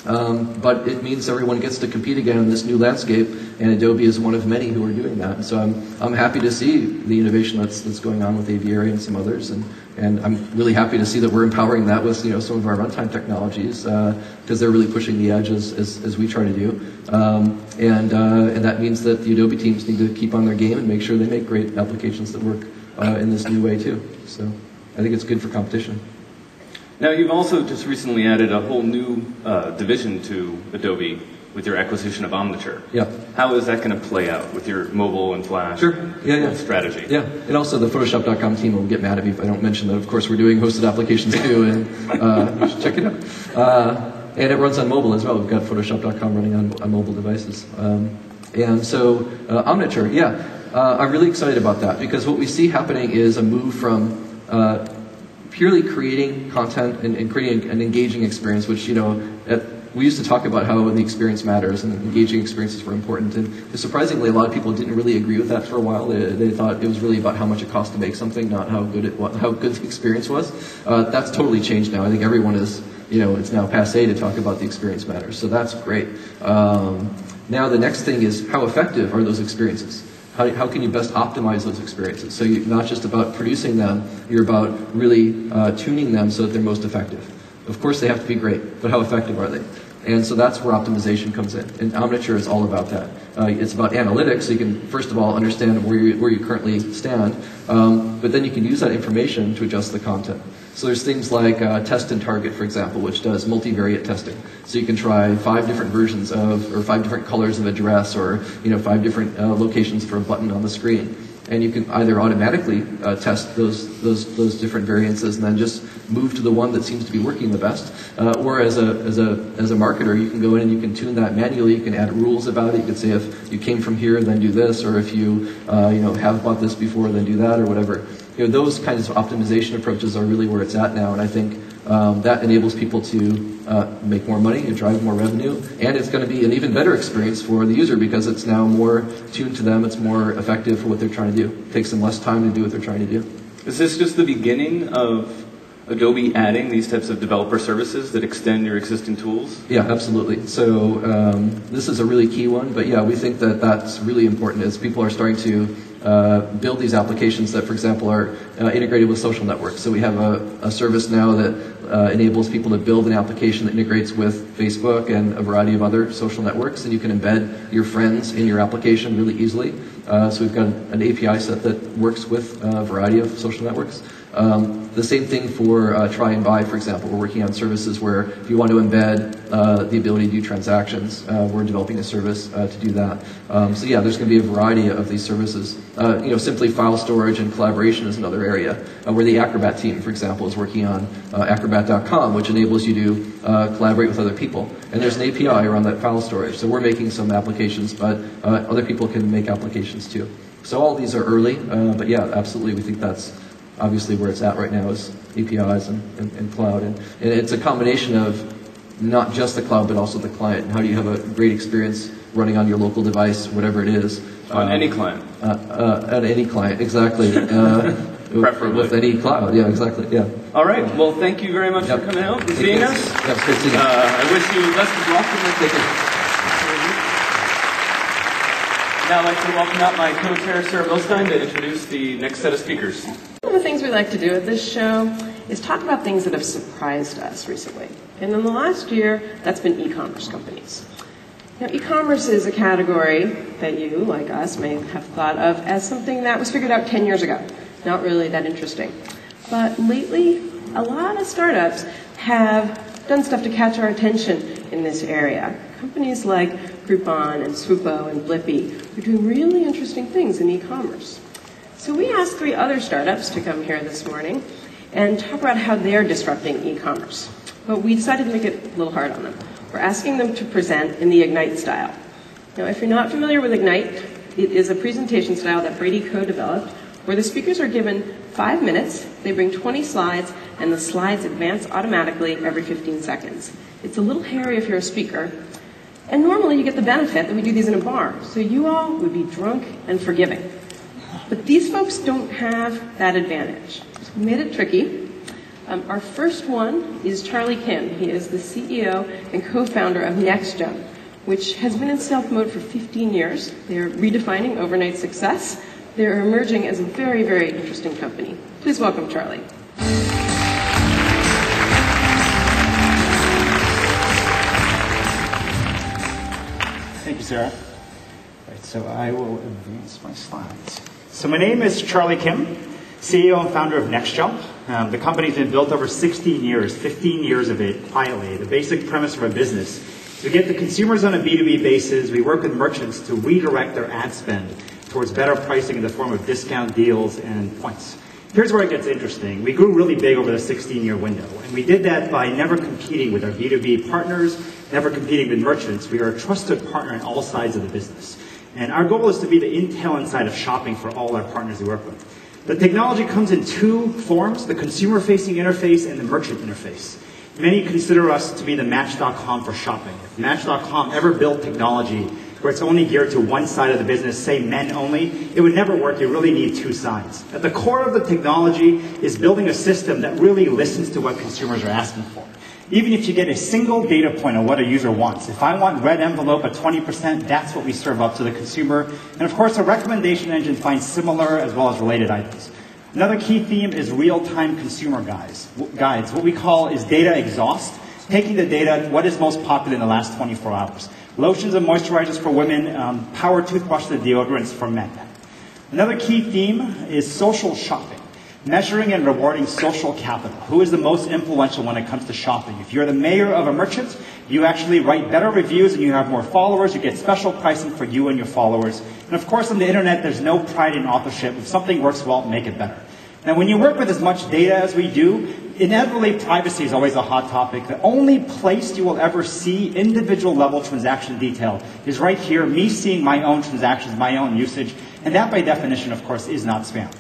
But it means everyone gets to compete again in this new landscape, and Adobe is one of many who are doing that. And so I'm happy to see the innovation that's going on with Aviary and some others, and I'm really happy to see that we're empowering that with some of our runtime technologies because they're really pushing the edge as we try to do. And that means that the Adobe teams need to keep on their game and make sure they make great applications that work in this new way too. So I think it's good for competition. Now, you've also just recently added a whole new division to Adobe with your acquisition of Omniture. Yeah. How is that going to play out with your mobile and Flash strategy? Yeah, and also the Photoshop.com team will get mad at me if I don't mention that. Of course, we're doing hosted applications too, and you should check it out. And it runs on mobile as well. We've got Photoshop.com running on mobile devices. And so Omniture, I'm really excited about that because what we see happening is a move from purely creating content and creating an engaging experience, which, you know, we used to talk about how the experience matters and engaging experiences were important, and surprisingly, a lot of people didn't really agree with that for a while. They thought it was really about how much it cost to make something, not how good the experience was. That's totally changed now. I think everyone is, you know, it's now passé to talk about the experience matters, so that's great. Now the next thing is, how effective are those experiences? How can you best optimize those experiences? So you're not just about producing them, you're about really tuning them so that they're most effective. Of course they have to be great, but how effective are they? And so that's where optimization comes in. And Omniture is all about that. It's about analytics, so you can first of all understand where you currently stand, but then you can use that information to adjust the content. So there's things like Test and Target, for example, which does multivariate testing. So you can try 5 different versions of, or 5 different colors of a dress, or 5 different locations for a button on the screen. And you can either automatically test those different variances and then just move to the one that seems to be working the best. Or as a marketer, you can go in and you can tune that manually. You can add rules about it. You can say if you came from here, then do this, or if you have bought this before, then do that, or whatever. Those kinds of optimization approaches are really where it's at now, and I think that enables people to make more money and drive more revenue, and it's going to be an even better experience for the user because it's now more tuned to them, it's more effective for what they're trying to do. It takes them less time to do what they're trying to do. Is this just the beginning of Adobe adding these types of developer services that extend your existing tools? Yeah, absolutely. So this is a really key one, but yeah, we think that that's really important as people are starting to build these applications that, for example, are integrated with social networks. So we have a service now that enables people to build an application that integrates with Facebook and a variety of other social networks, and you can embed your friends in your application really easily. So we've got an API set that works with a variety of social networks. The same thing for try and buy, for example. We're working on services where if you want to embed the ability to do transactions, we're developing a service to do that. So yeah, there's going to be a variety of these services. Simply file storage and collaboration is another area where the Acrobat team, for example, is working on Acrobat.com, which enables you to collaborate with other people. And there's an API around that file storage. So we're making some applications, but other people can make applications too. So all these are early, but yeah, absolutely, we think that's obviously where it's at right now is APIs and cloud. And it's a combination of not just the cloud, but also the client. How do you have a great experience running on your local device, whatever it is? On any client. On any client, exactly. Preferably. With any cloud, yeah, exactly, yeah. All right, well, thank you very much for coming out and seeing us. Yeah, it's great seeing you. I wish you best of luck. Thank you. Now I'd like to welcome out my co-chair, Sarah Milstein, to introduce the next set of speakers. One of the things we like to do at this show is talk about things that have surprised us recently. And in the last year, that's been e-commerce companies. Now, e-commerce is a category that you, like us, may have thought of as something that was figured out 10 years ago. Not really that interesting. But lately, a lot of startups have done stuff to catch our attention in this area. Companies like Groupon and Swoopo and Blippy are doing really interesting things in e-commerce. So we asked 3 other startups to come here this morning and talk about how they're disrupting e-commerce. But we decided to make it a little hard on them. We're asking them to present in the Ignite style. Now, if you're not familiar with Ignite, it is a presentation style that Brady co-developed where the speakers are given 5 minutes, they bring 20 slides, and the slides advance automatically every 15 seconds. It's a little hairy if you're a speaker. And normally you get the benefit that we do these in a bar, so you all would be drunk and forgiving. But these folks don't have that advantage. So we made it tricky. Our first one is Charlie Kim. He is the CEO and co-founder of NextJump, which has been in stealth mode for 15 years. They're redefining overnight success. They're emerging as a very, very interesting company. Please welcome Charlie. Thank you, Sarah. Right, so I will advance my slides. So my name is Charlie Kim, CEO and founder of NextJump. The company's been built over 16 years, 15 years of it quietly. The basic premise of our business is we get the consumers on a B2B basis. We work with merchants to redirect their ad spend towards better pricing in the form of discount deals and points. Here's where it gets interesting. We grew really big over the 16-year window, and we did that by never competing with our B2B partners, never competing with merchants. We are a trusted partner on all sides of the business. And our goal is to be the Intel inside of shopping for all our partners we work with. The technology comes in two forms, the consumer-facing interface and the merchant interface. Many consider us to be the Match.com for shopping. If Match.com ever built technology where it's only geared to one side of the business, say men only, it would never work. You really need two sides. At the core of the technology is building a system that really listens to what consumers are asking for. Even if you get a single data point on what a user wants, if I want red envelope at 20%, that's what we serve up to the consumer. And of course, a recommendation engine finds similar as well as related items. Another key theme is real-time consumer guides. What we call is data exhaust, taking the data, what is most popular in the last 24 hours. Lotions and moisturizers for women, power toothbrushes and deodorants for men. Another key theme is social shopping. Measuring and rewarding social capital. Who is the most influential when it comes to shopping? If you're the mayor of a merchant, you actually write better reviews and you have more followers, you get special pricing for you and your followers. And of course on the internet, there's no pride in authorship. If something works well, make it better. Now when you work with as much data as we do, inevitably privacy is always a hot topic. The only place you will ever see individual level transaction detail is right here, me seeing my own transactions, my own usage, and that by definition, of course, is not spam.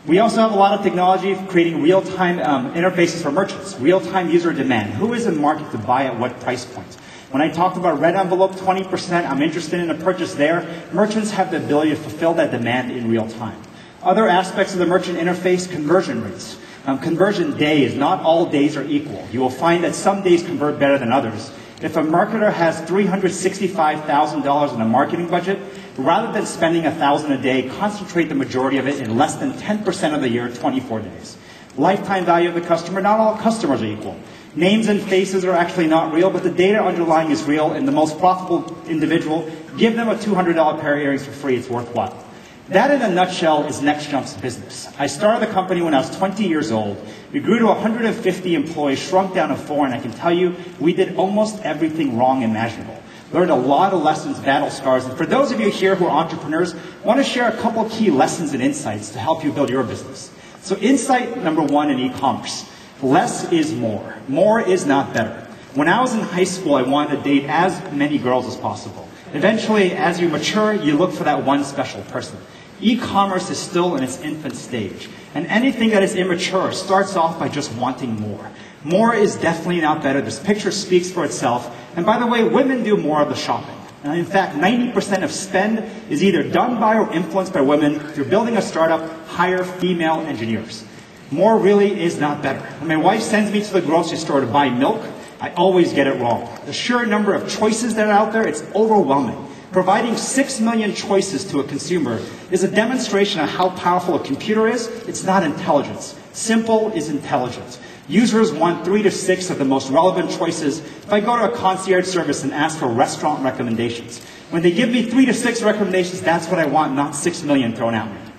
We also have a lot of technology for creating real-time interfaces for merchants, real-time user demand. Who is in market to buy at what price point? When I talked about red envelope 20%, I'm interested in a purchase there. Merchants have the ability to fulfill that demand in real time. Other aspects of the merchant interface, conversion rates. Conversion days, not all days are equal. You will find that some days convert better than others. If a marketer has $365,000 in a marketing budget, rather than spending $1,000 a day, concentrate the majority of it in less than 10% of the year, 24 days. Lifetime value of the customer, not all customers are equal. Names and faces are actually not real, but the data underlying is real, and the most profitable individual, give them a $200 pair of earrings for free, it's worthwhile. That in a nutshell is NextJump's business. I started the company when I was 20 years old. We grew to 150 employees, shrunk down to 4, and I can tell you, we did almost everything wrong and imaginable. Learned a lot of lessons, battle scars, and for those of you here who are entrepreneurs, I want to share a couple key lessons and insights to help you build your business. So insight number one in e-commerce, less is more. More is not better. When I was in high school, I wanted to date as many girls as possible. Eventually, as you mature, you look for that one special person. E-commerce is still in its infant stage, and anything that is immature starts off by just wanting more. More is definitely not better. This picture speaks for itself. And by the way, women do more of the shopping. In fact, 90% of spend is either done by or influenced by women. If you're building a startup, hire female engineers. More really is not better. When my wife sends me to the grocery store to buy milk, I always get it wrong. The sheer number of choices that are out there, it's overwhelming. Providing 6 million choices to a consumer is a demonstration of how powerful a computer is. It's not intelligence. Simple is intelligent. Users want 3 to 6 of the most relevant choices. If I go to a concierge service and ask for restaurant recommendations, when they give me 3 to 6 recommendations, that's what I want, not 6 million thrown at me.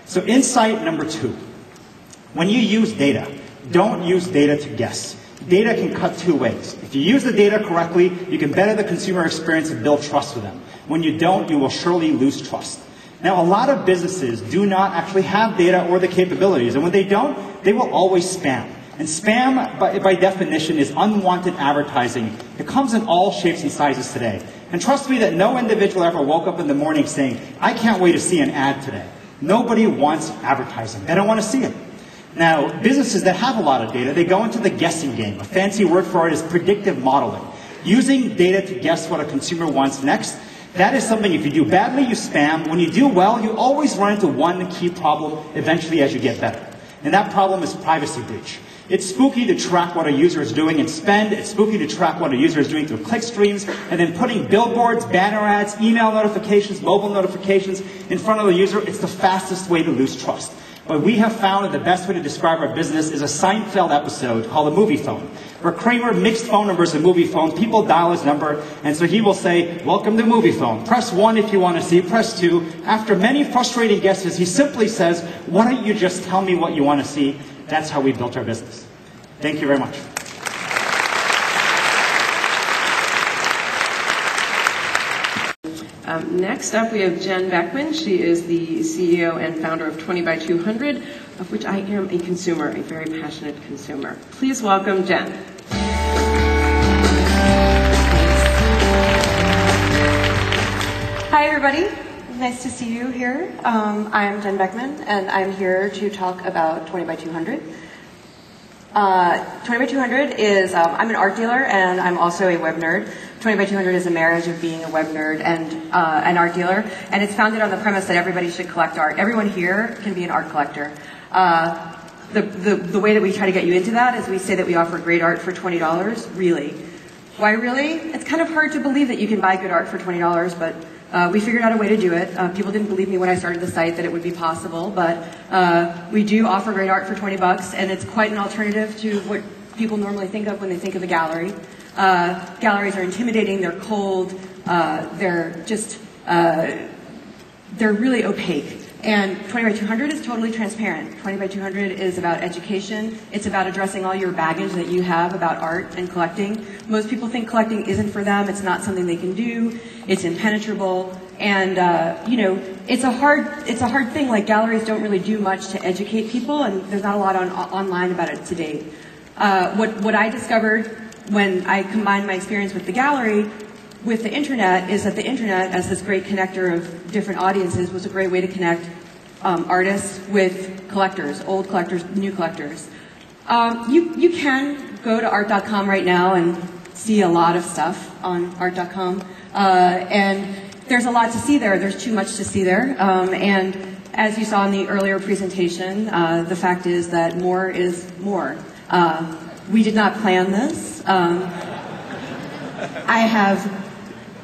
So insight number 2. When you use data, don't use data to guess. Data can cut two ways. If you use the data correctly, you can better the consumer experience and build trust with them. When you don't, you will surely lose trust. Now, a lot of businesses do not actually have data or the capabilities, and when they don't, they will always spam. And spam, by definition, is unwanted advertising. It comes in all shapes and sizes today. And trust me that no individual ever woke up in the morning saying, I can't wait to see an ad today. Nobody wants advertising. They don't want to see it. Now, businesses that have a lot of data, they go into the guessing game. A fancy word for it is predictive modeling. Using data to guess what a consumer wants next. That is something, if you do badly, you spam. When you do well, you always run into one key problem eventually as you get better. And that problem is privacy breach. It's spooky to track what a user is doing in spend. It's spooky to track what a user is doing through click streams. And then putting billboards, banner ads, email notifications, mobile notifications in front of the user. It's the fastest way to lose trust. What we have found that the best way to describe our business is a Seinfeld episode called the movie phone, where Kramer mixed phone numbers in movie phone. People dial his number, and so he will say, welcome to movie phone. Press 1 if you want to see, press 2. After many frustrating guesses, he simply says, why don't you just tell me what you want to see? That's how we built our business. Thank you very much. Next up, we have Jen Beckman. She is the CEO and founder of 20x200, of which I am a consumer, a very passionate consumer. Please welcome Jen. Hi, everybody. Nice to see you here. I'm Jen Beckman, and I'm here to talk about 20 by 200. 20 by 200 is, I'm an art dealer, and I'm also a web nerd. 20 by 200 is a marriage of being a web nerd and an art dealer, and it's founded on the premise that everybody should collect art. Everyone here can be an art collector. The way that we try to get you into that is we say that we offer great art for $20. Really. Why really? It's kind of hard to believe that you can buy good art for $20, but we figured out a way to do it. People didn't believe me when I started the site that it would be possible, but we do offer great art for $20, and it's quite an alternative to what people normally think of when they think of a gallery. Galleries are intimidating, they're cold, they're really opaque. And 20 by 200 is totally transparent. 20 by 200 is about education. It's about addressing all your baggage that you have about art and collecting. Most people think collecting isn't for them. It's not something they can do. It's impenetrable. And, it's a hard thing. Like, galleries don't really do much to educate people, and there's not a lot online about it to date. What I discovered when I combined my experience with the gallery with the internet is that the internet, as this great connector of different audiences, was a great way to connect artists with collectors, old collectors, new collectors. You can go to art.com right now and see a lot of stuff on art.com, and there's a lot to see there. There's too much to see there, and as you saw in the earlier presentation, the fact is that more is more. We did not plan this. I have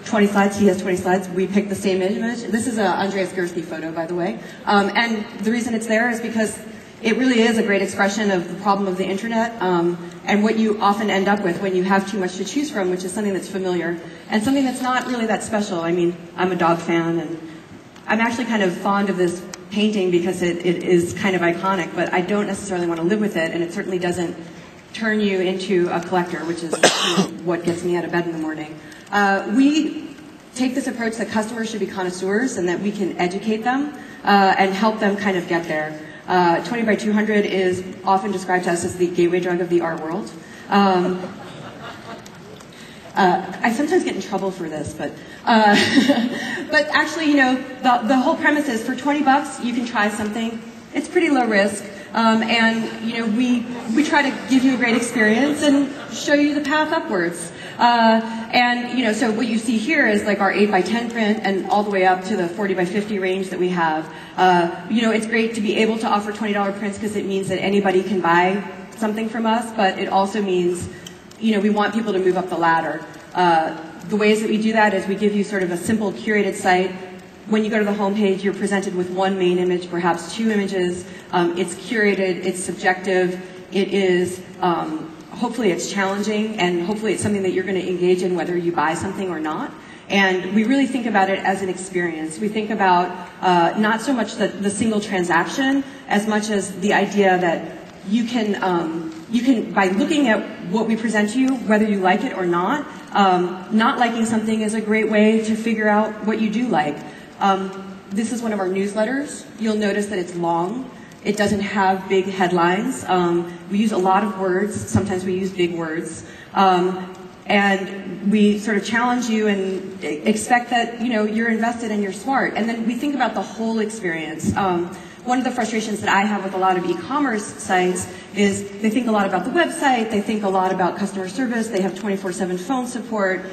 20 slides, he has 20 slides. We picked the same image. This is an Andreas Gursky photo, by the way. And the reason it's there is because it really is a great expression of the problem of the internet, and what you often end up with when you have too much to choose from, which is something that's familiar and something that's not really that special. I mean, I'm a dog fan, and I'm actually kind of fond of this painting because it is kind of iconic, but I don't necessarily want to live with it, and it certainly doesn't turn you into a collector, which is what gets me out of bed in the morning. We take this approach that customers should be connoisseurs and that we can educate them and help them kind of get there. 20 by 200 is often described to us as the gateway drug of the art world. I sometimes get in trouble for this, but actually, the whole premise is for $20 you can try something. It's pretty low risk. And we try to give you a great experience and show you the path upwards. So what you see here is like our 8 by 10 print and all the way up to the 40 by 50 range that we have. It's great to be able to offer $20 prints because it means that anybody can buy something from us, but it also means, we want people to move up the ladder. The ways that we do that is we give you sort of a simple curated site. When you go to the homepage, you're presented with one main image, perhaps two images. It's curated, it's subjective, it is, hopefully it's challenging, and hopefully it's something that you're going to engage in whether you buy something or not. And we really think about it as an experience. We think about not so much the single transaction as much as the idea that you can, by looking at what we present to you, whether you like it or not liking something is a great way to figure out what you do like. This is one of our newsletters. You'll notice that it's long. It doesn't have big headlines. We use a lot of words. Sometimes we use big words. And we sort of challenge you and expect that, you're invested and you're smart. And then we think about the whole experience. One of the frustrations that I have with a lot of e-commerce sites is they think a lot about the website, they think a lot about customer service, they have 24/7 phone support,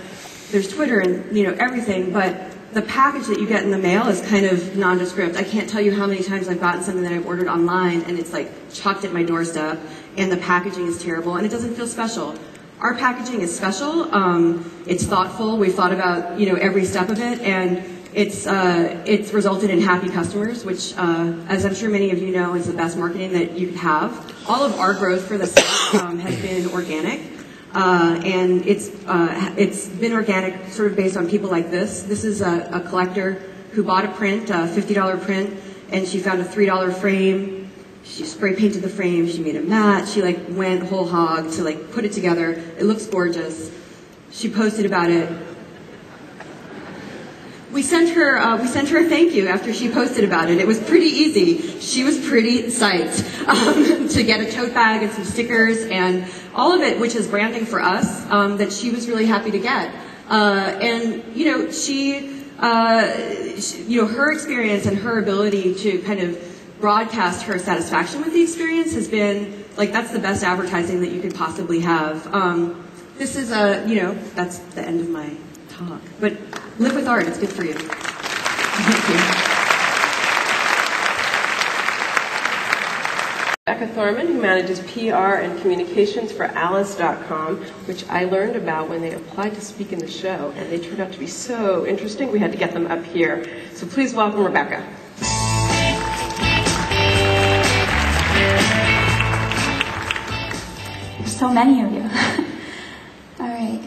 there's Twitter and, everything, but the package that you get in the mail is kind of nondescript. I can't tell you how many times I've gotten something that I've ordered online and it's like chucked at my doorstep and the packaging is terrible and it doesn't feel special. Our packaging is special, it's thoughtful, we've thought about, every step of it, and it's resulted in happy customers, which, as I'm sure many of you know, is the best marketing that you could have. All of our growth for the site has been organic. And it's been organic sort of based on people like this. This is a collector who bought a print, a $50 print, and she found a $3 frame. She spray painted the frame, she made a mat, she went whole hog to put it together. It looks gorgeous. She posted about it. We sent her a thank you after she posted about it. It was pretty easy. She was pretty psyched to get a tote bag and some stickers and all of it, which is branding for us, that she was really happy to get. And she her experience and her ability to kind of broadcast her satisfaction with the experience has been, like, that's the best advertising that you could possibly have. This is that's the end of my talk. But live with art, it's good for you. Thank you. Rebecca Thorman, who manages PR and communications for Alice.com, which I learned about when they applied to speak in the show, and they turned out to be so interesting, we had to get them up here. So please welcome Rebecca. There's so many of you. All right.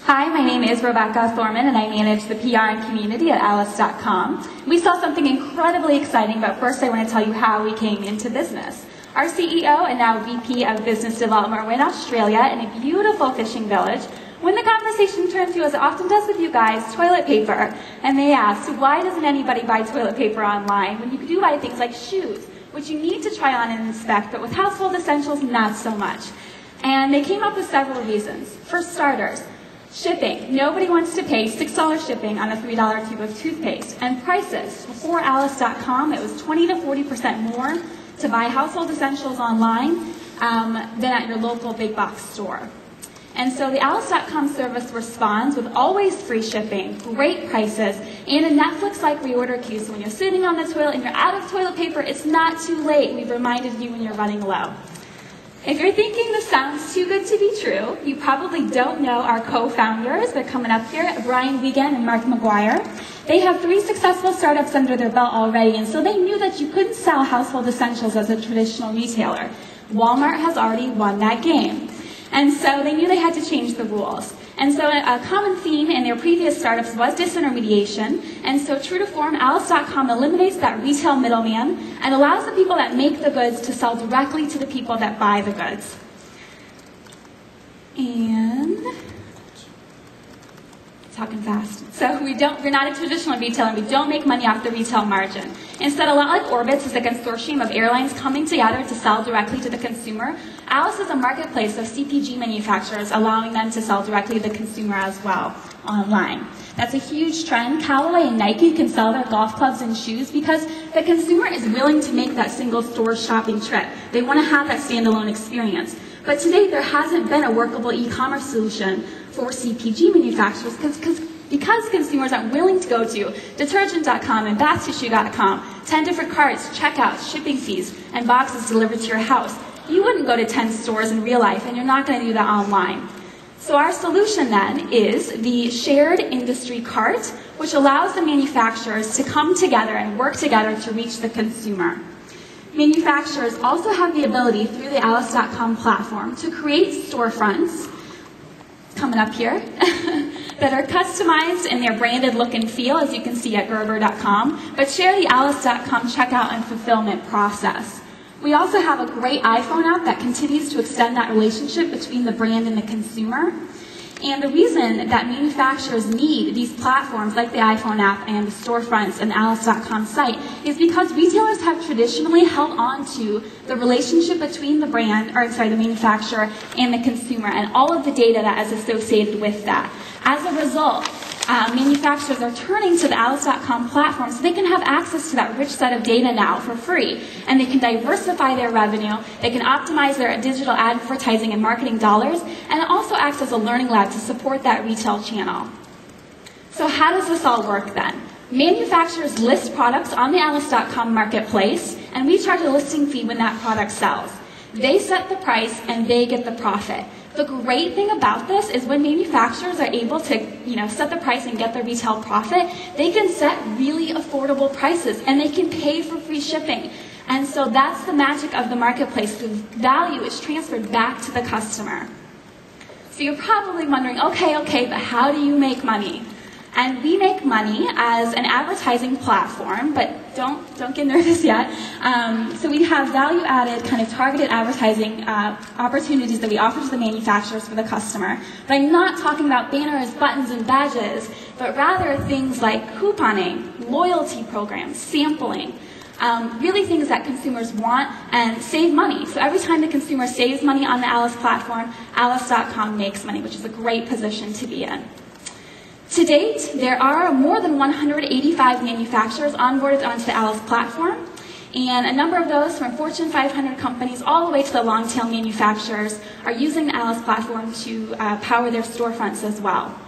Hi, my name is Rebecca Thorman, and I manage the PR and community at Alice.com. We saw something incredibly exciting, but first I want to tell you how we came into business. Our CEO and now VP of Business Development were in Australia in a beautiful fishing village when the conversation turned to, as it often does with you guys, toilet paper. And they asked, why doesn't anybody buy toilet paper online when you do buy things like shoes, which you need to try on and inspect, but with household essentials, not so much. And they came up with several reasons. For starters, shipping. Nobody wants to pay $6 shipping on a $3 tube of toothpaste. And prices. Before Alice.com, it was 20 to 40% more to buy household essentials online than at your local big box store. And so the Alice.com service responds with always free shipping, great prices, and a Netflix-like reorder queue. So when you're sitting on the toilet and you're out of toilet paper, it's not too late. We've reminded you when you're running low. If you're thinking this sounds too good to be true, you probably don't know our co-founders. They're coming up here, Brian Wiegand and Mark McGuire. They have 3 successful startups under their belt already, and so they knew that you couldn't sell household essentials as a traditional retailer. Walmart has already won that game. And so they knew they had to change the rules. And so a common theme in their previous startups was disintermediation. And so true to form, Alice.com eliminates that retail middleman and allows the people that make the goods to sell directly to the people that buy the goods. And talking fast. So we're not a traditional retailer. We don't make money off the retail margin. Instead, a lot like Orbitz is a consortium of airlines coming together to sell directly to the consumer. Alice is a marketplace of CPG manufacturers, allowing them to sell directly to the consumer as well online. That's a huge trend. Callaway and Nike can sell their golf clubs and shoes because the consumer is willing to make that single store shopping trip. They want to have that standalone experience. But today, there hasn't been a workable e-commerce solution for CPG manufacturers because consumers aren't willing to go to detergent.com and bathtissue.com, 10 different carts, checkouts, shipping fees, and boxes delivered to your house. You wouldn't go to 10 stores in real life, and you're not going to do that online. So our solution then is the shared industry cart, which allows the manufacturers to come together and work together to reach the consumer. Manufacturers also have the ability through the Alice.com platform to create storefronts, coming up here, that are customized in their branded look and feel, as you can see at Gerber.com, but share the Alice.com checkout and fulfillment process. We also have a great iPhone app that continues to extend that relationship between the brand and the consumer. And the reason that manufacturers need these platforms like the iPhone app and the storefronts and Alice.com site is because retailers have traditionally held on to the relationship between the the manufacturer and the consumer and all of the data that is associated with that. As a result, manufacturers are turning to the Alice.com platform so they can have access to that rich set of data now for free. And they can diversify their revenue, they can optimize their digital advertising and marketing dollars, and it also acts as a learning lab to support that retail channel. So how does this all work then? Manufacturers list products on the Alice.com marketplace, and we charge a listing fee when that product sells. They set the price, and they get the profit. The great thing about this is when manufacturers are able to, set the price and get the retail profit, they can set really affordable prices and they can pay for free shipping. And so that's the magic of the marketplace. The value is transferred back to the customer. So you're probably wondering, okay, but how do you make money? And we make money as an advertising platform, but don't get nervous yet. So we have value-added, kind of targeted advertising opportunities that we offer to the manufacturers for the customer. But I'm not talking about banners, buttons, and badges, but rather things like couponing, loyalty programs, sampling, really things that consumers want and save money. So every time the consumer saves money on the Alice platform, Alice.com makes money, which is a great position to be in. To date, there are more than 185 manufacturers onboarded onto the Alice platform, and a number of those from Fortune 500 companies all the way to the long-tail manufacturers are using the Alice platform to power their storefronts as well.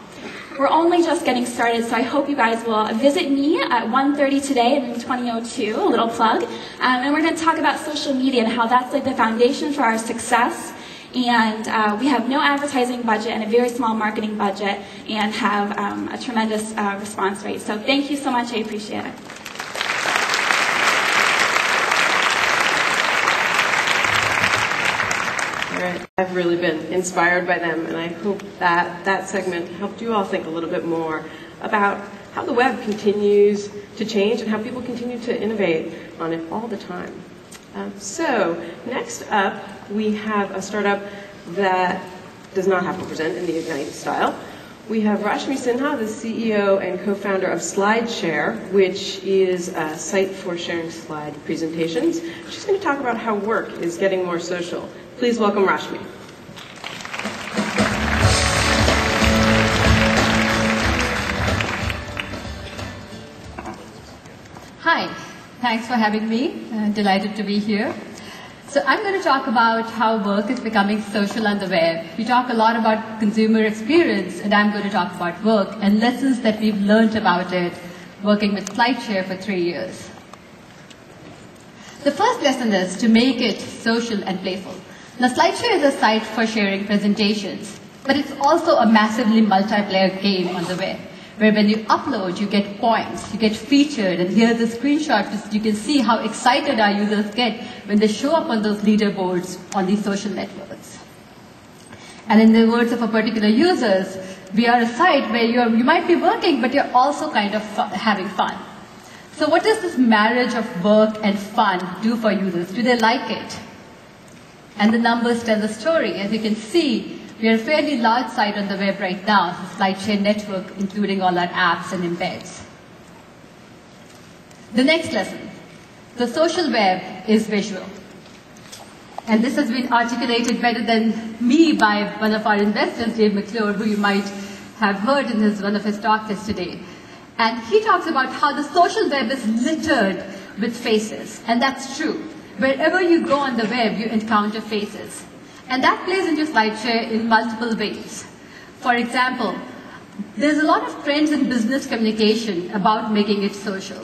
We're only just getting started, so I hope you guys will visit me at 1:30 today in room 2002, a little plug, and we're going to talk about social media and how that's like the foundation for our success. And we have no advertising budget and a very small marketing budget and have a tremendous response rate. So thank you so much, I appreciate it. I've really been inspired by them, and I hope that that segment helped you all think a little bit more about how the web continues to change and how people continue to innovate on it all the time. So next up, we have a startup that does not have to present in the Ignite style. We have Rashmi Sinha, the CEO and co-founder of SlideShare, which is a site for sharing slide presentations. She's going to talk about how work is getting more social. Please welcome Rashmi. Hi, thanks for having me. Delighted to be here. So I'm going to talk about how work is becoming social on the web. We talk a lot about consumer experience, and I'm going to talk about work and lessons that we've learned about it working with SlideShare for 3 years. The first lesson is to make it social and playful. Now, SlideShare is a site for sharing presentations, but it's also a massively multiplayer game on the web, where when you upload, you get points, you get featured, and here's a screenshot. You can see how excited our users get when they show up on those leaderboards on these social networks. And in the words of a particular users, we are a site where you might be working, but you're also kind of having fun. So what does this marriage of work and fun do for users? Do they like it? And the numbers tell the story. As you can see, we are a fairly large site on the web right now, the SlideShare network, including all our apps and embeds. The next lesson, the social web is visual. And this has been articulated better than me by one of our investors, Dave McClure, who you might have heard in one of his talks yesterday. And he talks about how the social web is littered with faces. And that's true. Wherever you go on the web, you encounter faces. And that plays into SlideShare in multiple ways. For example, there's a lot of trends in business communication about making it social.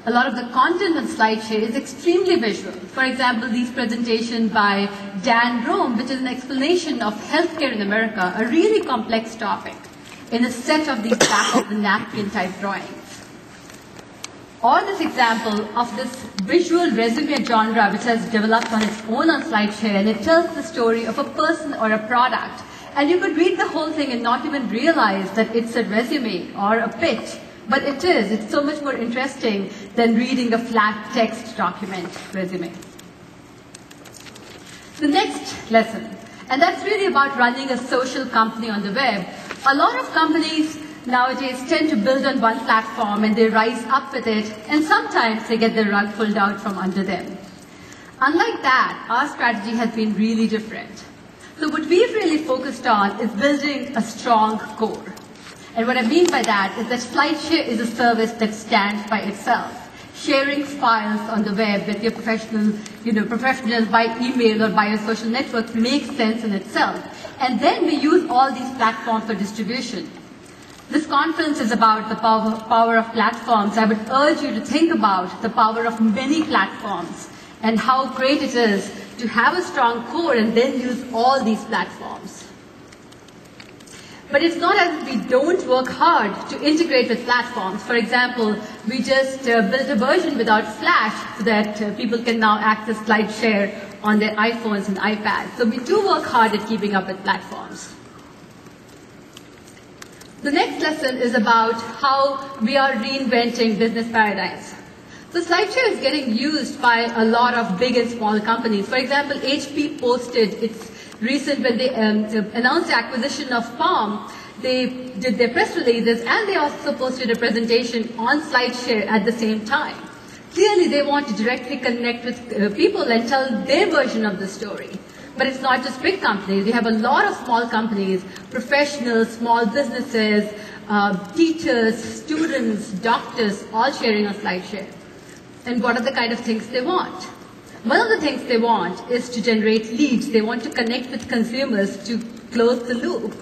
A lot of the content on SlideShare is extremely visual. For example, these presentations by Dan Rome, which is an explanation of healthcare in America, a really complex topic, in a set of these back of the napkin type drawings. Or this example of this visual resume genre which has developed on its own on SlideShare, and it tells the story of a person or a product. And you could read the whole thing and not even realize that it's a resume or a pitch. But it is. It's so much more interesting than reading a flat text document resume. The next lesson, and that's really about running a social company on the web. A lot of companies nowadays tend to build on one platform and they rise up with it, and sometimes they get the rug pulled out from under them. Unlike that, our strategy has been really different. So what we've really focused on is building a strong core. And what I mean by that is that SlideShare is a service that stands by itself. Sharing files on the web with your professionals by email or by a social network makes sense in itself. And then we use all these platforms for distribution. This conference is about the power of platforms. I would urge you to think about the power of many platforms and how great it is to have a strong core and then use all these platforms. But it's not as if we don't work hard to integrate with platforms. For example, we just built a version without Flash so that people can now access SlideShare on their iPhones and iPads. So we do work hard at keeping up with platforms. The next lesson is about how we are reinventing business paradigms. So SlideShare is getting used by a lot of big and small companies. For example, HP posted its recent, when they announced the acquisition of Palm, they did their press releases and they also posted a presentation on SlideShare at the same time. Clearly, they want to directly connect with people and tell their version of the story. But it's not just big companies. We have a lot of small companies, professionals, small businesses, teachers, students, doctors, all sharing on SlideShare. And what are the kind of things they want? One of the things they want is to generate leads. They want to connect with consumers to close the loop.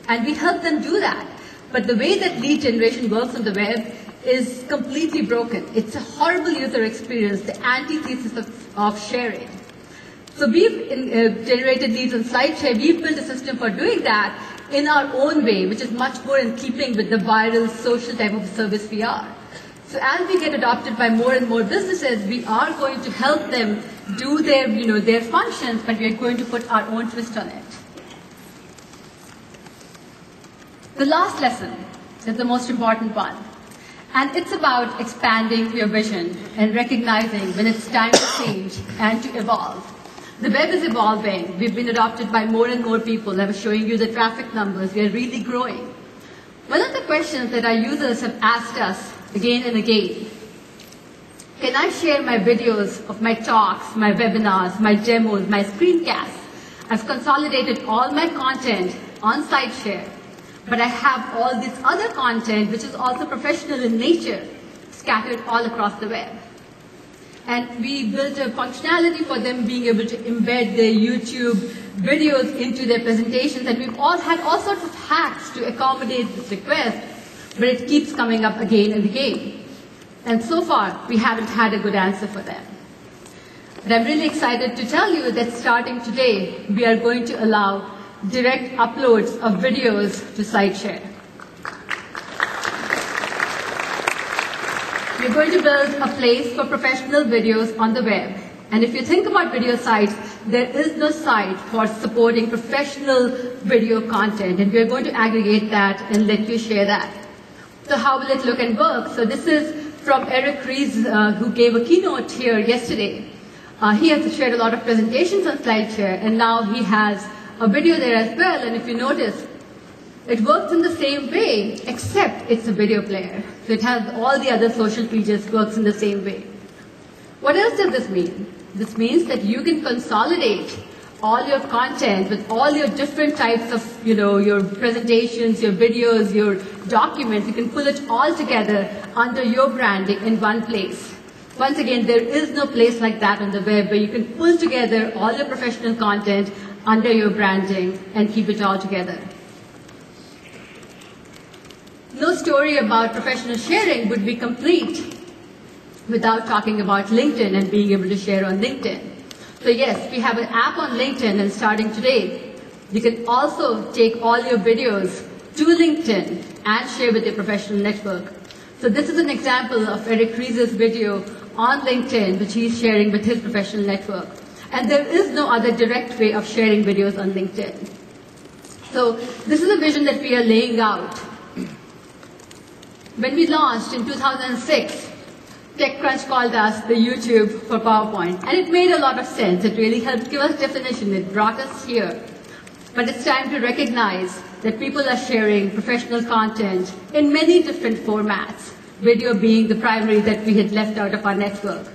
And we help them do that. But the way that lead generation works on the web is completely broken. It's a horrible user experience, the antithesis of sharing. So we've generated leads on SlideShare. We've built a system for doing that in our own way, which is much more in keeping with the viral social type of service we are. So as we get adopted by more and more businesses, we are going to help them do their, their functions, but we are going to put our own twist on it. The last lesson is the most important one. And it's about expanding your vision and recognizing when it's time to change and to evolve. The web is evolving. We've been adopted by more and more people. I was showing you the traffic numbers. We are really growing. One of the questions that our users have asked us again and again, can I share my videos of my talks, my webinars, my demos, my screencasts? I've consolidated all my content on SlideShare, but I have all this other content, which is also professional in nature, scattered all across the web. And we built a functionality for them being able to embed their YouTube videos into their presentations, and we've all had all sorts of hacks to accommodate this request, but it keeps coming up again and again. And so far, we haven't had a good answer for them. But I'm really excited to tell you that starting today, we are going to allow direct uploads of videos to SlideShare. We're going to build a place for professional videos on the web. And if you think about video sites, there is no site for supporting professional video content. And we're going to aggregate that and let you share that. So how will it look and work? So this is from Eric Ries, who gave a keynote here yesterday. He has shared a lot of presentations on SlideShare, and now he has a video there as well. And if you notice, it works in the same way, except it's a video player. So it has all the other social features, works in the same way. What else does this mean? This means that you can consolidate all your content with all your different types of, your presentations, your videos, your documents. You can pull it all together under your branding in one place. Once again, there is no place like that on the web where you can pull together all your professional content under your branding and keep it all together. No story about professional sharing would be complete without talking about LinkedIn and being able to share on LinkedIn. So yes, we have an app on LinkedIn, and starting today, you can also take all your videos to LinkedIn and share with your professional network. So this is an example of Eric Ries's video on LinkedIn, which he's sharing with his professional network. And there is no other direct way of sharing videos on LinkedIn. So this is a vision that we are laying out. When we launched in 2006, TechCrunch called us the YouTube for PowerPoint. And it made a lot of sense. It really helped give us definition. It brought us here. But it's time to recognize that people are sharing professional content in many different formats, video being the primary that we had left out of our network.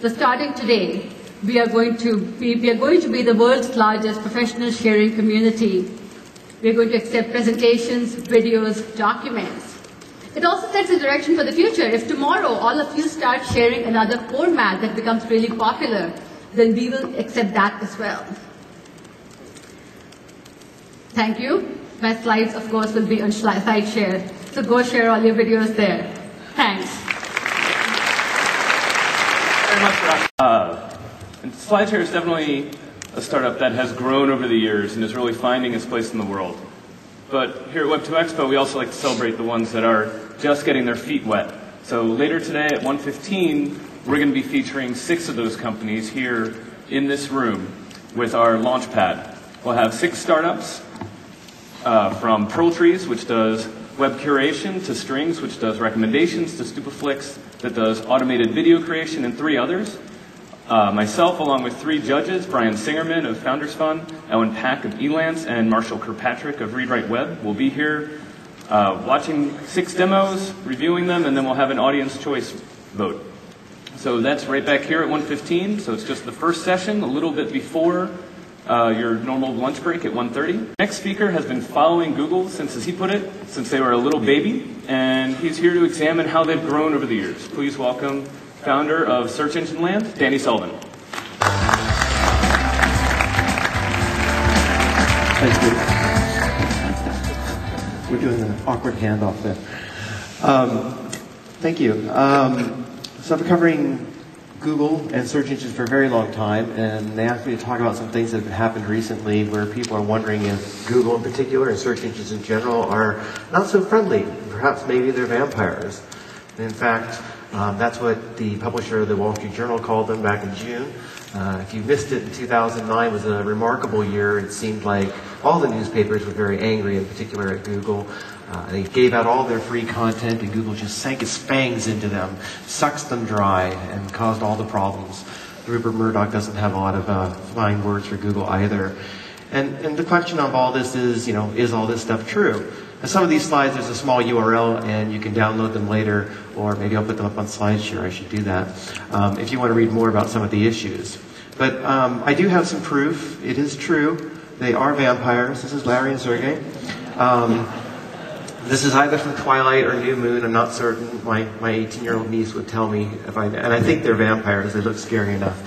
So starting today, we are going to be the world's largest professional sharing community. We are going to accept presentations, videos, documents. It also sets a direction for the future. If tomorrow all of you start sharing another format that becomes really popular, then we will accept that as well. Thank you. My slides, of course, will be on SlideShare. So go share all your videos there. Thanks. Very much, Rock. And SlideShare is definitely a startup that has grown over the years and is really finding its place in the world. But here at Web 2 Expo, we also like to celebrate the ones that are just getting their feet wet. So later today at 1:15, we're going to be featuring 6 of those companies here in this room with our Launchpad. We'll have 6 startups from Pearl Trees, which does web curation, to Strings, which does recommendations, to Stupaflix, that does automated video creation, and 3 others. Myself, along with 3 judges, Brian Singerman of Founders Fund, Ellen Pack of Elance, and Marshall Kirkpatrick of Read Write Web, will be here watching 6 demos, reviewing them, and then we'll have an audience choice vote. So that's right back here at 1:15, so it's just the first session, a little bit before your normal lunch break at 1:30. Next speaker has been following Google since, as he put it, since they were a little baby, and he's here to examine how they've grown over the years. Please welcome founder of Search Engine Land, Danny Sullivan. Thank you. We're doing an awkward handoff there. Thank you. So I've been covering Google and search engines for a very long time, and they asked me to talk about some things that have happened recently where people are wondering if Google in particular and search engines in general are not so friendly. Perhaps maybe they're vampires. And in fact, that's what the publisher of the Wall Street Journal called them back in June. If you missed it, in 2009 was a remarkable year. It seemed like all the newspapers were very angry, in particular at Google. They gave out all their free content, and Google just sank its fangs into them, sucks them dry, and caused all the problems. Rupert Murdoch doesn't have a lot of fine words for Google either. And the question of all this is, is all this stuff true? And some of these slides, there's a small URL, and you can download them later, or maybe I'll put them up on SlideShare. I should do that, if you want to read more about some of the issues. But I do have some proof. It is true. They are vampires. This is Larry and Sergey. This is either from Twilight or New Moon. I'm not certain. My 18-year-old niece would tell me and I think they're vampires. They look scary enough.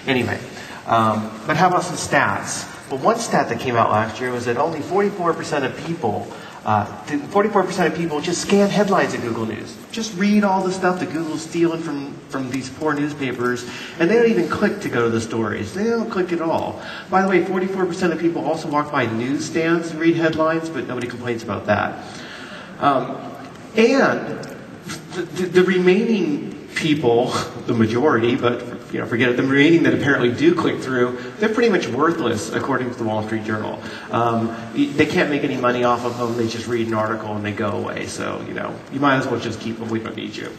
Anyway, but how about some stats? Well, one stat that came out last year was that only 44% of people 44% of people just scan headlines at Google News. Just read all the stuff that Google's stealing from these poor newspapers, and they don't even click to go to the stories. They don't click at all. By the way, 44% of people also walk by newsstands and read headlines, but nobody complains about that. And the remaining people, the majority, but forget it, the remaining that apparently do click through, they're pretty much worthless according to the Wall Street Journal. They can't make any money off of them. They just read an article and they go away. So, you might as well just keep them. We don't need you.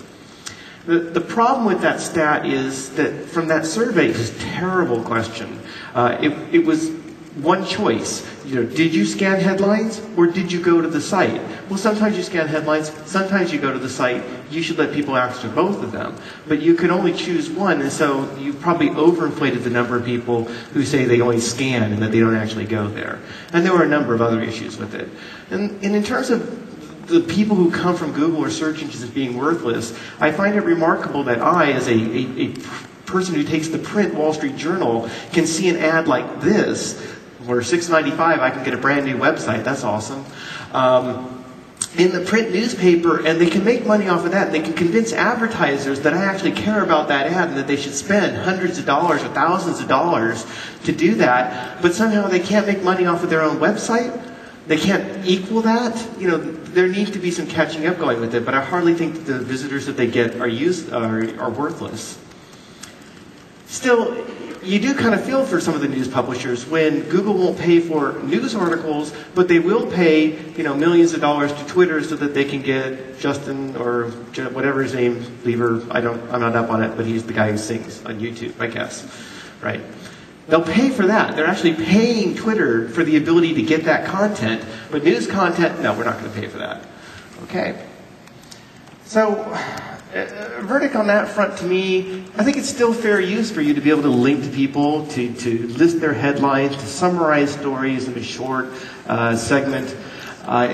The problem with that stat is that from that survey, it was a terrible question. It was one choice. Did you scan headlines or did you go to the site? Well, sometimes you scan headlines, sometimes you go to the site. You should let people answer both of them. But you could only choose one, and so you probably overinflated the number of people who say they only scan and that they don't actually go there. And there were a number of other issues with it. And in terms of the people who come from Google or search engines as being worthless, I find it remarkable that I, as a person who takes the print Wall Street Journal, can see an ad like this, where $6.95 I can get a brand new website. That's awesome. In the print newspaper, and they can make money off of that. They can convince advertisers that I actually care about that ad and that they should spend hundreds of dollars or thousands of dollars to do that, but somehow they can't make money off of their own website. They can't equal that. There needs to be some catching up going with it, but I hardly think that the visitors that they get are worthless. Still, you do kind of feel for some of the news publishers when Google won't pay for news articles, but they will pay, millions of dollars to Twitter so that they can get Justin or whatever his name, Lieber. I'm not up on it, but he's the guy who sings on YouTube, I guess, right? They'll pay for that. They're actually paying Twitter for the ability to get that content, but news content, no, we're not going to pay for that. Okay. So, verdict on that front to me, I think it's still fair use for you to be able to link to people, to list their headlines, to summarize stories in a short segment.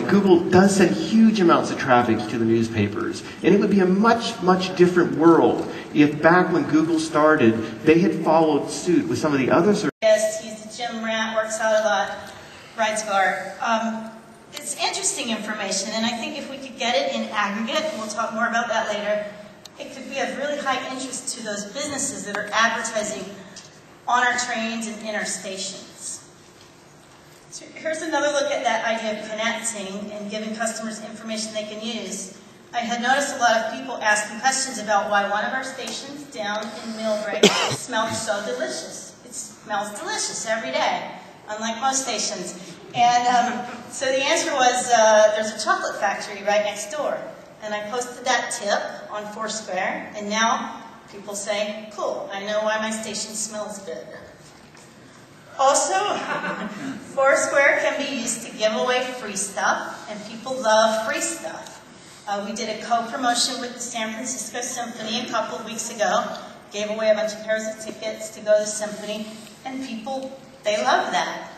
Google does send huge amounts of traffic to the newspapers, and it would be a much, much different world if back when Google started, they had followed suit with some of the other services. Yes, he's a gym rat, works out a lot, rides car. It's interesting information, and I think if we could get it in aggregate, and we'll talk more about that later, it could be of really high interest to those businesses that are advertising on our trains and in our stations. So here's another look at that idea of connecting and giving customers information they can use. I had noticed a lot of people asking questions about why one of our stations down in Millbrae smelled so delicious. It smells delicious every day, unlike most stations. And so the answer was, there's a chocolate factory right next door. And I posted that tip on Foursquare, and now people say, cool, I know why my station smells good. Also, Foursquare can be used to give away free stuff, and people love free stuff. We did a co-promotion with the San Francisco Symphony a couple of weeks ago, gave away a bunch of pairs of tickets to go to the Symphony, and people, They love that.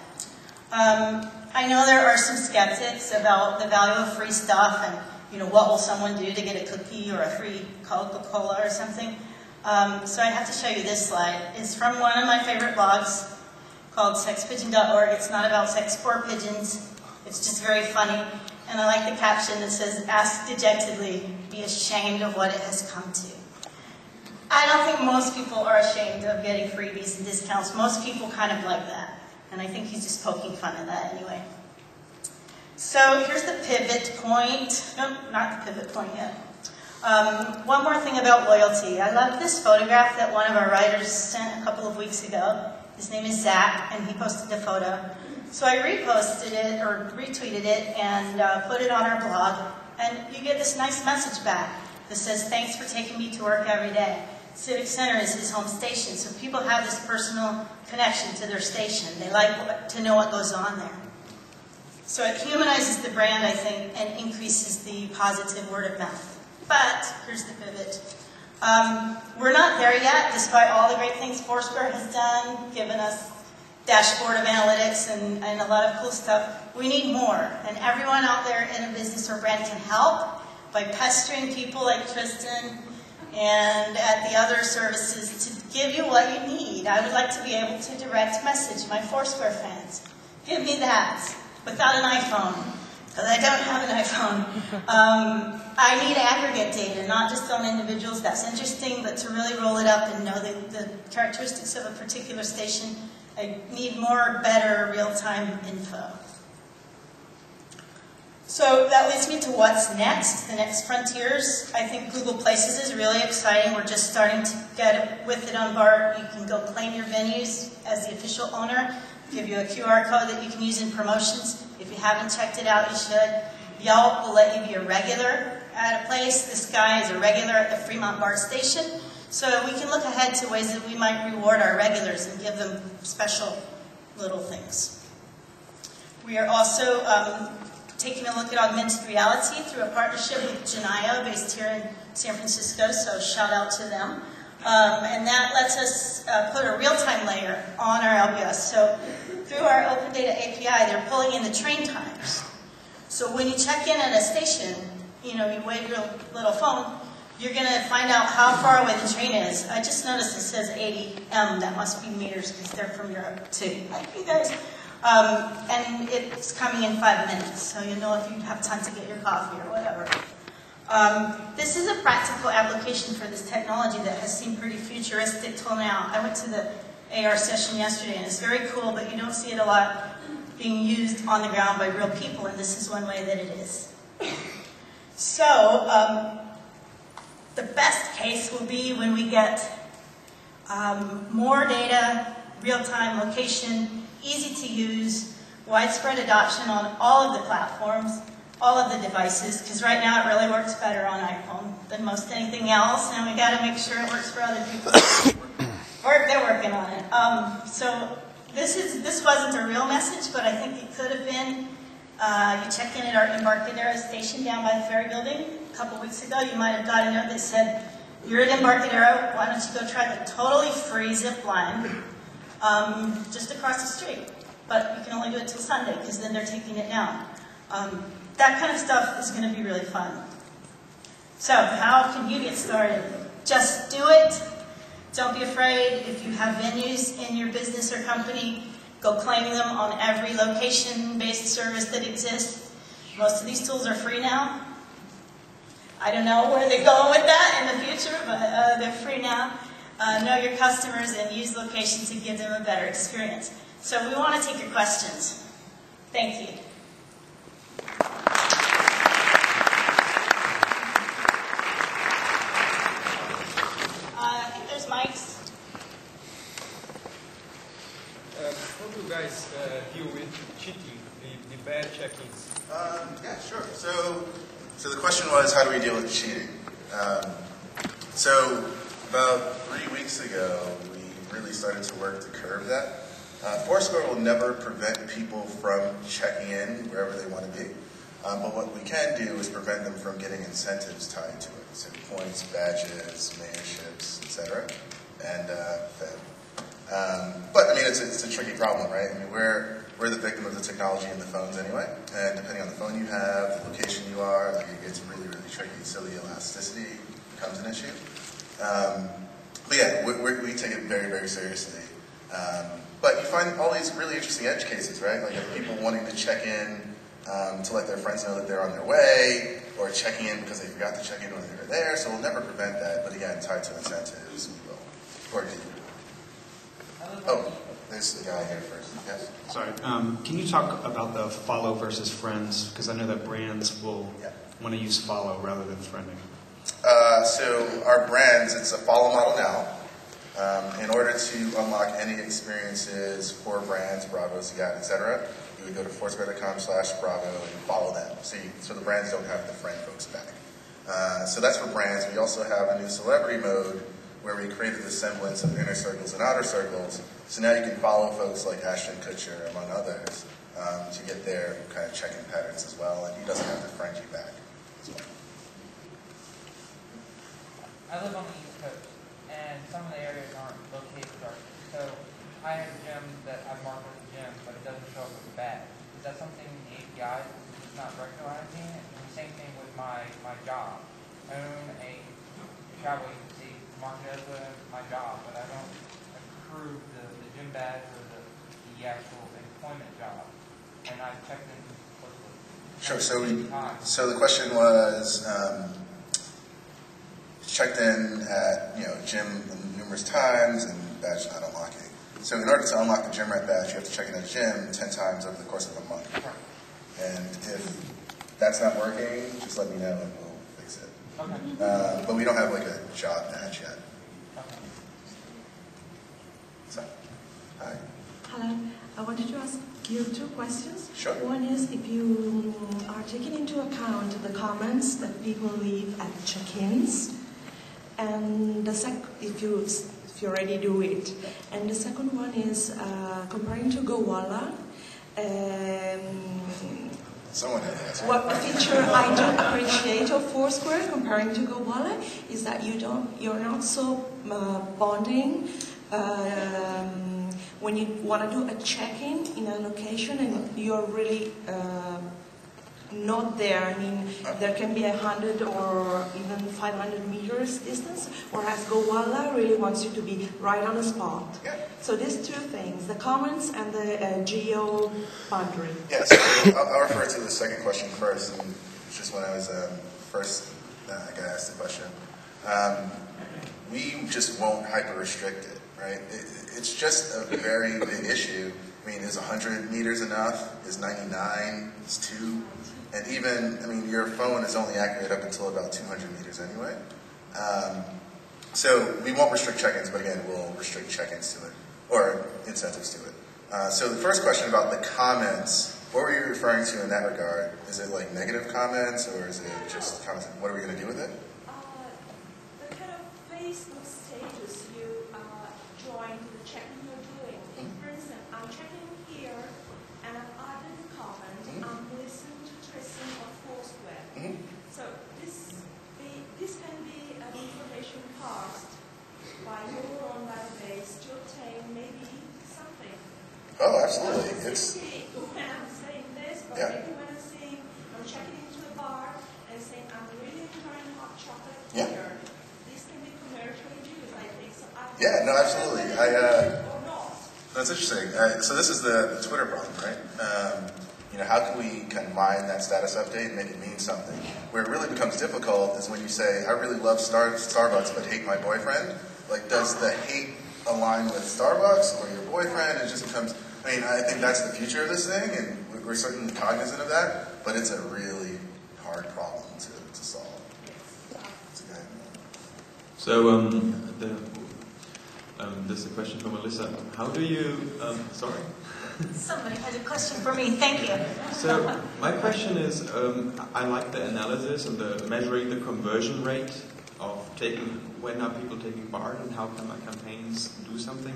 I know there are some skeptics about the value of free stuff and, what will someone do to get a cookie or a free Coca-Cola or something. So I have to show you this slide. It's from one of my favorite blogs called sexpigeon.org. It's not about sex for pigeons. It's just very funny. And I like the caption that says, "Ask dejectedly, be ashamed of what it has come to." I don't think most people are ashamed of getting freebies and discounts. Most people kind of like that. And I think he's just poking fun at that anyway. So here's the pivot point. Nope, not the pivot point yet. One more thing about loyalty. I love this photograph that one of our writers sent a couple of weeks ago. His name is Zach, and he posted the photo. So I reposted it, or retweeted it, and put it on our blog. And you get this nice message back that says, "Thanks for taking me to work every day." Civic Center is his home station, so people have this personal connection to their station. They like to know what goes on there. So it humanizes the brand, I think, and increases the positive word of mouth. But, here's the pivot. We're not there yet, despite all the great things Foursquare has done, given us dashboard of analytics and a lot of cool stuff. We need more, and everyone out there in a business or brand can help by pestering people like Tristan and at the other services to give you what you need. I would like to be able to direct message my Foursquare fans. Give me that, without an iPhone, because I don't have an iPhone. I need aggregate data, not just on individuals. That's interesting, but to really roll it up and know the characteristics of a particular station, I need more, better, real-time info. So that leads me to what's next, the next frontiers. I think Google Places is really exciting. We're just starting to get with it on board. You can go claim your venues as the official owner, give you a QR code that you can use in promotions. If you haven't checked it out, you should. Yelp will let you be a regular at a place. This guy is a regular at the Fremont BART station. So we can look ahead to ways that we might reward our regulars and give them special little things. We are also taking a look at augmented reality through a partnership with Genio, based here in San Francisco, so shout out to them. And that lets us put a real-time layer on our LBS. So through our Open Data API, they're pulling in the train times. So when you check in at a station, you wave your little phone, you're going to find out how far away the train is. I just noticed it says 80 M. That must be meters because they're from Europe too, like you guys. And it's coming in 5 minutes, so you know if you have time to get your coffee or whatever. This is a practical application for this technology that has seemed pretty futuristic till now. I went to the AR session yesterday, and it's very cool, but you don't see it a lot being used on the ground by real people, and this is one way that it is. So, the best case will be when we get more data, real-time location, easy to use, widespread adoption on all of the platforms, all of the devices, because right now it really works better on iPhone than most anything else, and we got to make sure it works for other people. They're working on it. So this wasn't a real message, but I think it could have been. You check in at our Embarcadero station down by the ferry building a couple weeks ago. You might have got a note that said, "You're at Embarcadero. Why don't you go try the totally free zip line just across the street?" But you can only do it till Sunday because then they're taking it down. That kind of stuff is going to be really fun. So how can you get started? Just do it. Don't be afraid. If you have venues in your business or company, go claim them on every location-based service that exists. Most of these tools are free now. I don't know where they're going with that in the future, but they're free now. Know your customers and use location to give them a better experience. So we want to take your questions. Thank you. I think there's mics. How do you guys deal with cheating, the bad check-ins? Yeah, sure. So the question was, how do we deal with cheating? So about 3 weeks ago, we really started to work to curb that. Foursquare will never prevent people from checking in wherever they want to be. But what we can do is prevent them from getting incentives tied to it. So points, badges, mayorships, etc. And But I mean, it's a tricky problem, right? I mean, we're the victim of the technology in the phones anyway, and depending on the phone you have, the location you are, like, it gets really, really tricky. So the elasticity becomes an issue. But yeah, we take it very, very seriously. But you find all these really interesting edge cases, right? Like people wanting to check in to let their friends know that they're on their way, or checking in because they forgot to check in when they were there. So we'll never prevent that. But again, tied to incentives, we will. Or do. Oh, there's the guy here first. Yes. Sorry. Can you talk about the follow versus friends? Because I know that brands will want to use follow rather than friending. So our brands, it's a follow model now. In order to unlock any experiences for brands, Bravo, Zigat, etc., you would go to foursquare.com/Bravo and follow them. So the brands don't have to friend folks back. So that's for brands. We also have a new celebrity mode where we created the semblance of inner circles and outer circles. So now you can follow folks like Ashton Kutcher, among others, to get their kind of check-in patterns as well, and he doesn't have to friend you back as well. I live on the East Coast, and some of the areas aren't located correctly. So I have a gym that I've marked as a gym, but it doesn't show up as a badge. Is that something in the API is not recognizing? And the same thing with my job. I own a travel agency, marked it as my job, but I don't approve the gym badge or the actual employment job. And I've checked in closely. Sure. So the question was, checked in at gym numerous times and badge not unlocking. So in order to unlock the gym rat badge, you have to check in at a gym 10 times over the course of a month. And if that's not working, just let me know and we'll fix it. Okay. But we don't have like a job badge yet. Okay. So, hi. Hello. I wanted to ask you two questions. Sure. One is if you are taking into account the comments that people leave at check-ins, and if you already do it. And the second one is comparing to GoWalla. Someone had answered. What feature I do appreciate of Foursquare comparing to GoWalla is that you're not so bonding when you want to do a check-in in a location and you're really not there. I mean, there can be 100 or even 500 meters distance, whereas GoWalla really wants you to be right on the spot. Yeah. So these two things, the comments and the geo boundary. Yeah, so I'll refer to the second question first, and just when I was first I got asked the question. We just won't hyper-restrict it, right? It's just a very big issue. I mean, is 100 meters enough? Is 99? Is 2? And even, I mean, your phone is only accurate up until about 200 meters anyway. So we won't restrict check-ins, but again, we'll restrict check-ins to it, or incentives to it. So the first question about the comments, what were you referring to in that regard? Is it like negative comments, or is it just comments? What are we going to do with it? The kind of Facebook status you join to the check-in you're doing. For instance, I'm checking here, and I've added a comment. I'm listening to Tristan of Foursquare. So this can be an information passed by your own database to obtain maybe something. Oh, absolutely. It's when I'm saying this, but maybe when I'm checking into a bar and saying I'm really enjoying hot chocolate here. This can be commercially used, I think. So no, absolutely. That's interesting. So this is the Twitter problem, right? How can we kind of mine that status update and make it mean something? Where it really becomes difficult is when you say, I really love Starbucks but hate my boyfriend. Like, does the hate align with Starbucks or your boyfriend? It just becomes, I mean, I think that's the future of this thing, and we're certainly cognizant of that, but it's a really hard problem to solve. So, there's a question from Melissa. How do you, sorry? Somebody has a question for me, thank you. So, my question is, I like the analysis and the measuring the conversion rate of when are people taking part and how can my campaigns do something.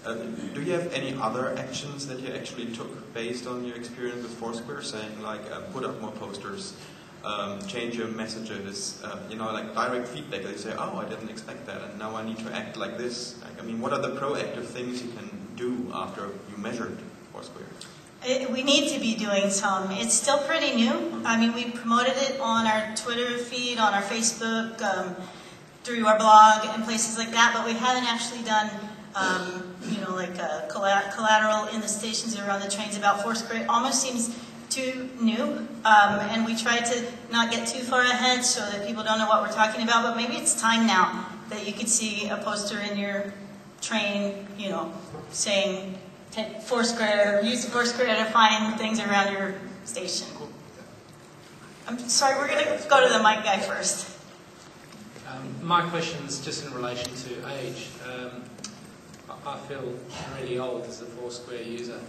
Do you have any other actions that you actually took based on your experience with Foursquare, saying like put up more posters, change your messages, like direct feedback. They say, oh, I didn't expect that, and now I need to act like this. I mean, what are the proactive things you can do after you measured Foursquare? We need to be doing some. It's still pretty new. I mean, we promoted it on our Twitter feed, on our Facebook, through our blog and places like that, but we haven't actually done, collateral in the stations or on the trains about Foursquare. It almost seems too new, and we try to not get too far ahead so that people don't know what we're talking about, but maybe it's time now that you could see a poster in your train, saying, take Foursquare, use Foursquare to find things around your station. I'm sorry, we're going to go to the mic guy first. My question is just in relation to age. I feel really old as a Foursquare user,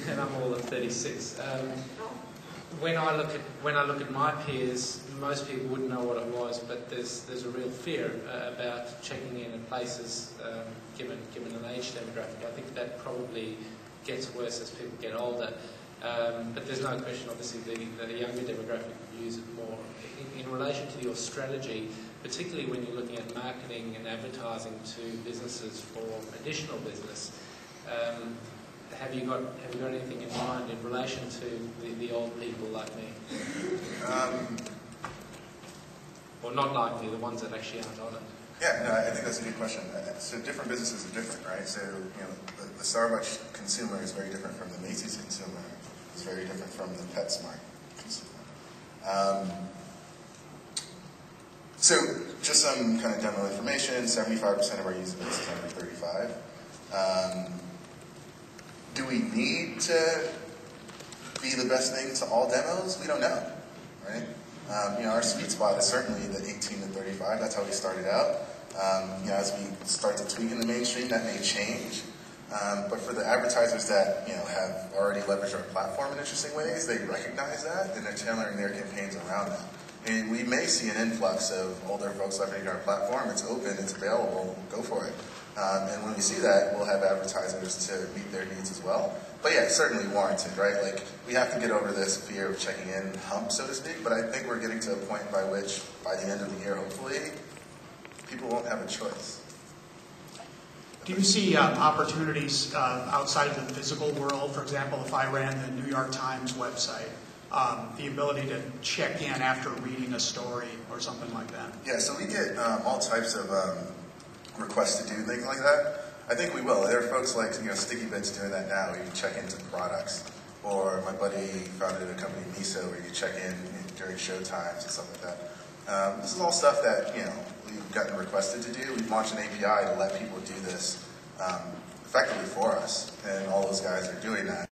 and I'm more than 36. When I look at my peers, most people wouldn't know what it was, but there's a real fear about checking in at places given an age demographic. I think that probably gets worse as people get older. But there's no question, obviously, the younger demographic use it more. In relation to your strategy, particularly when you're looking at marketing and advertising to businesses for additional business, have you got anything in mind in relation to the old people like me? Or not like me, the ones that actually aren't on it? Yeah, no, I think that's a good question. So different businesses are different, right? So, the Starbucks consumer is very different from the Macy's consumer. It's very different from the PetSmart consumer. So, just some kind of demo information. 75% of our user base is under 35. Do we need to be the best thing to all demos? We don't know, right? Our sweet spot is certainly the 18 to 35. That's how we started out. As we start to tweak in the mainstream, that may change. But for the advertisers that have already leveraged our platform in interesting ways, they recognize that and they're tailoring their campaigns around that. And we may see an influx of older folks leveraging our platform. It's open, it's available, go for it. And when we see that, we'll have advertisers to meet their needs as well. But yeah, certainly warranted, right? Like, we have to get over this fear of checking in hump, so to speak, but I think we're getting to a point by which, by the end of the year, hopefully, people won't have a choice. Do you see opportunities outside of the physical world? For example, if I ran the New York Times website, the ability to check in after reading a story or something like that? Yeah, so we get all types of requests to do things like that. I think we will. There are folks like Sticky Bits doing that now, where you check into products. Or my buddy founded a company, Miso, where you check in during show times and stuff like that. This is all stuff that we've gotten requested to do. We've launched an API to let people do this effectively for us, and all those guys are doing that.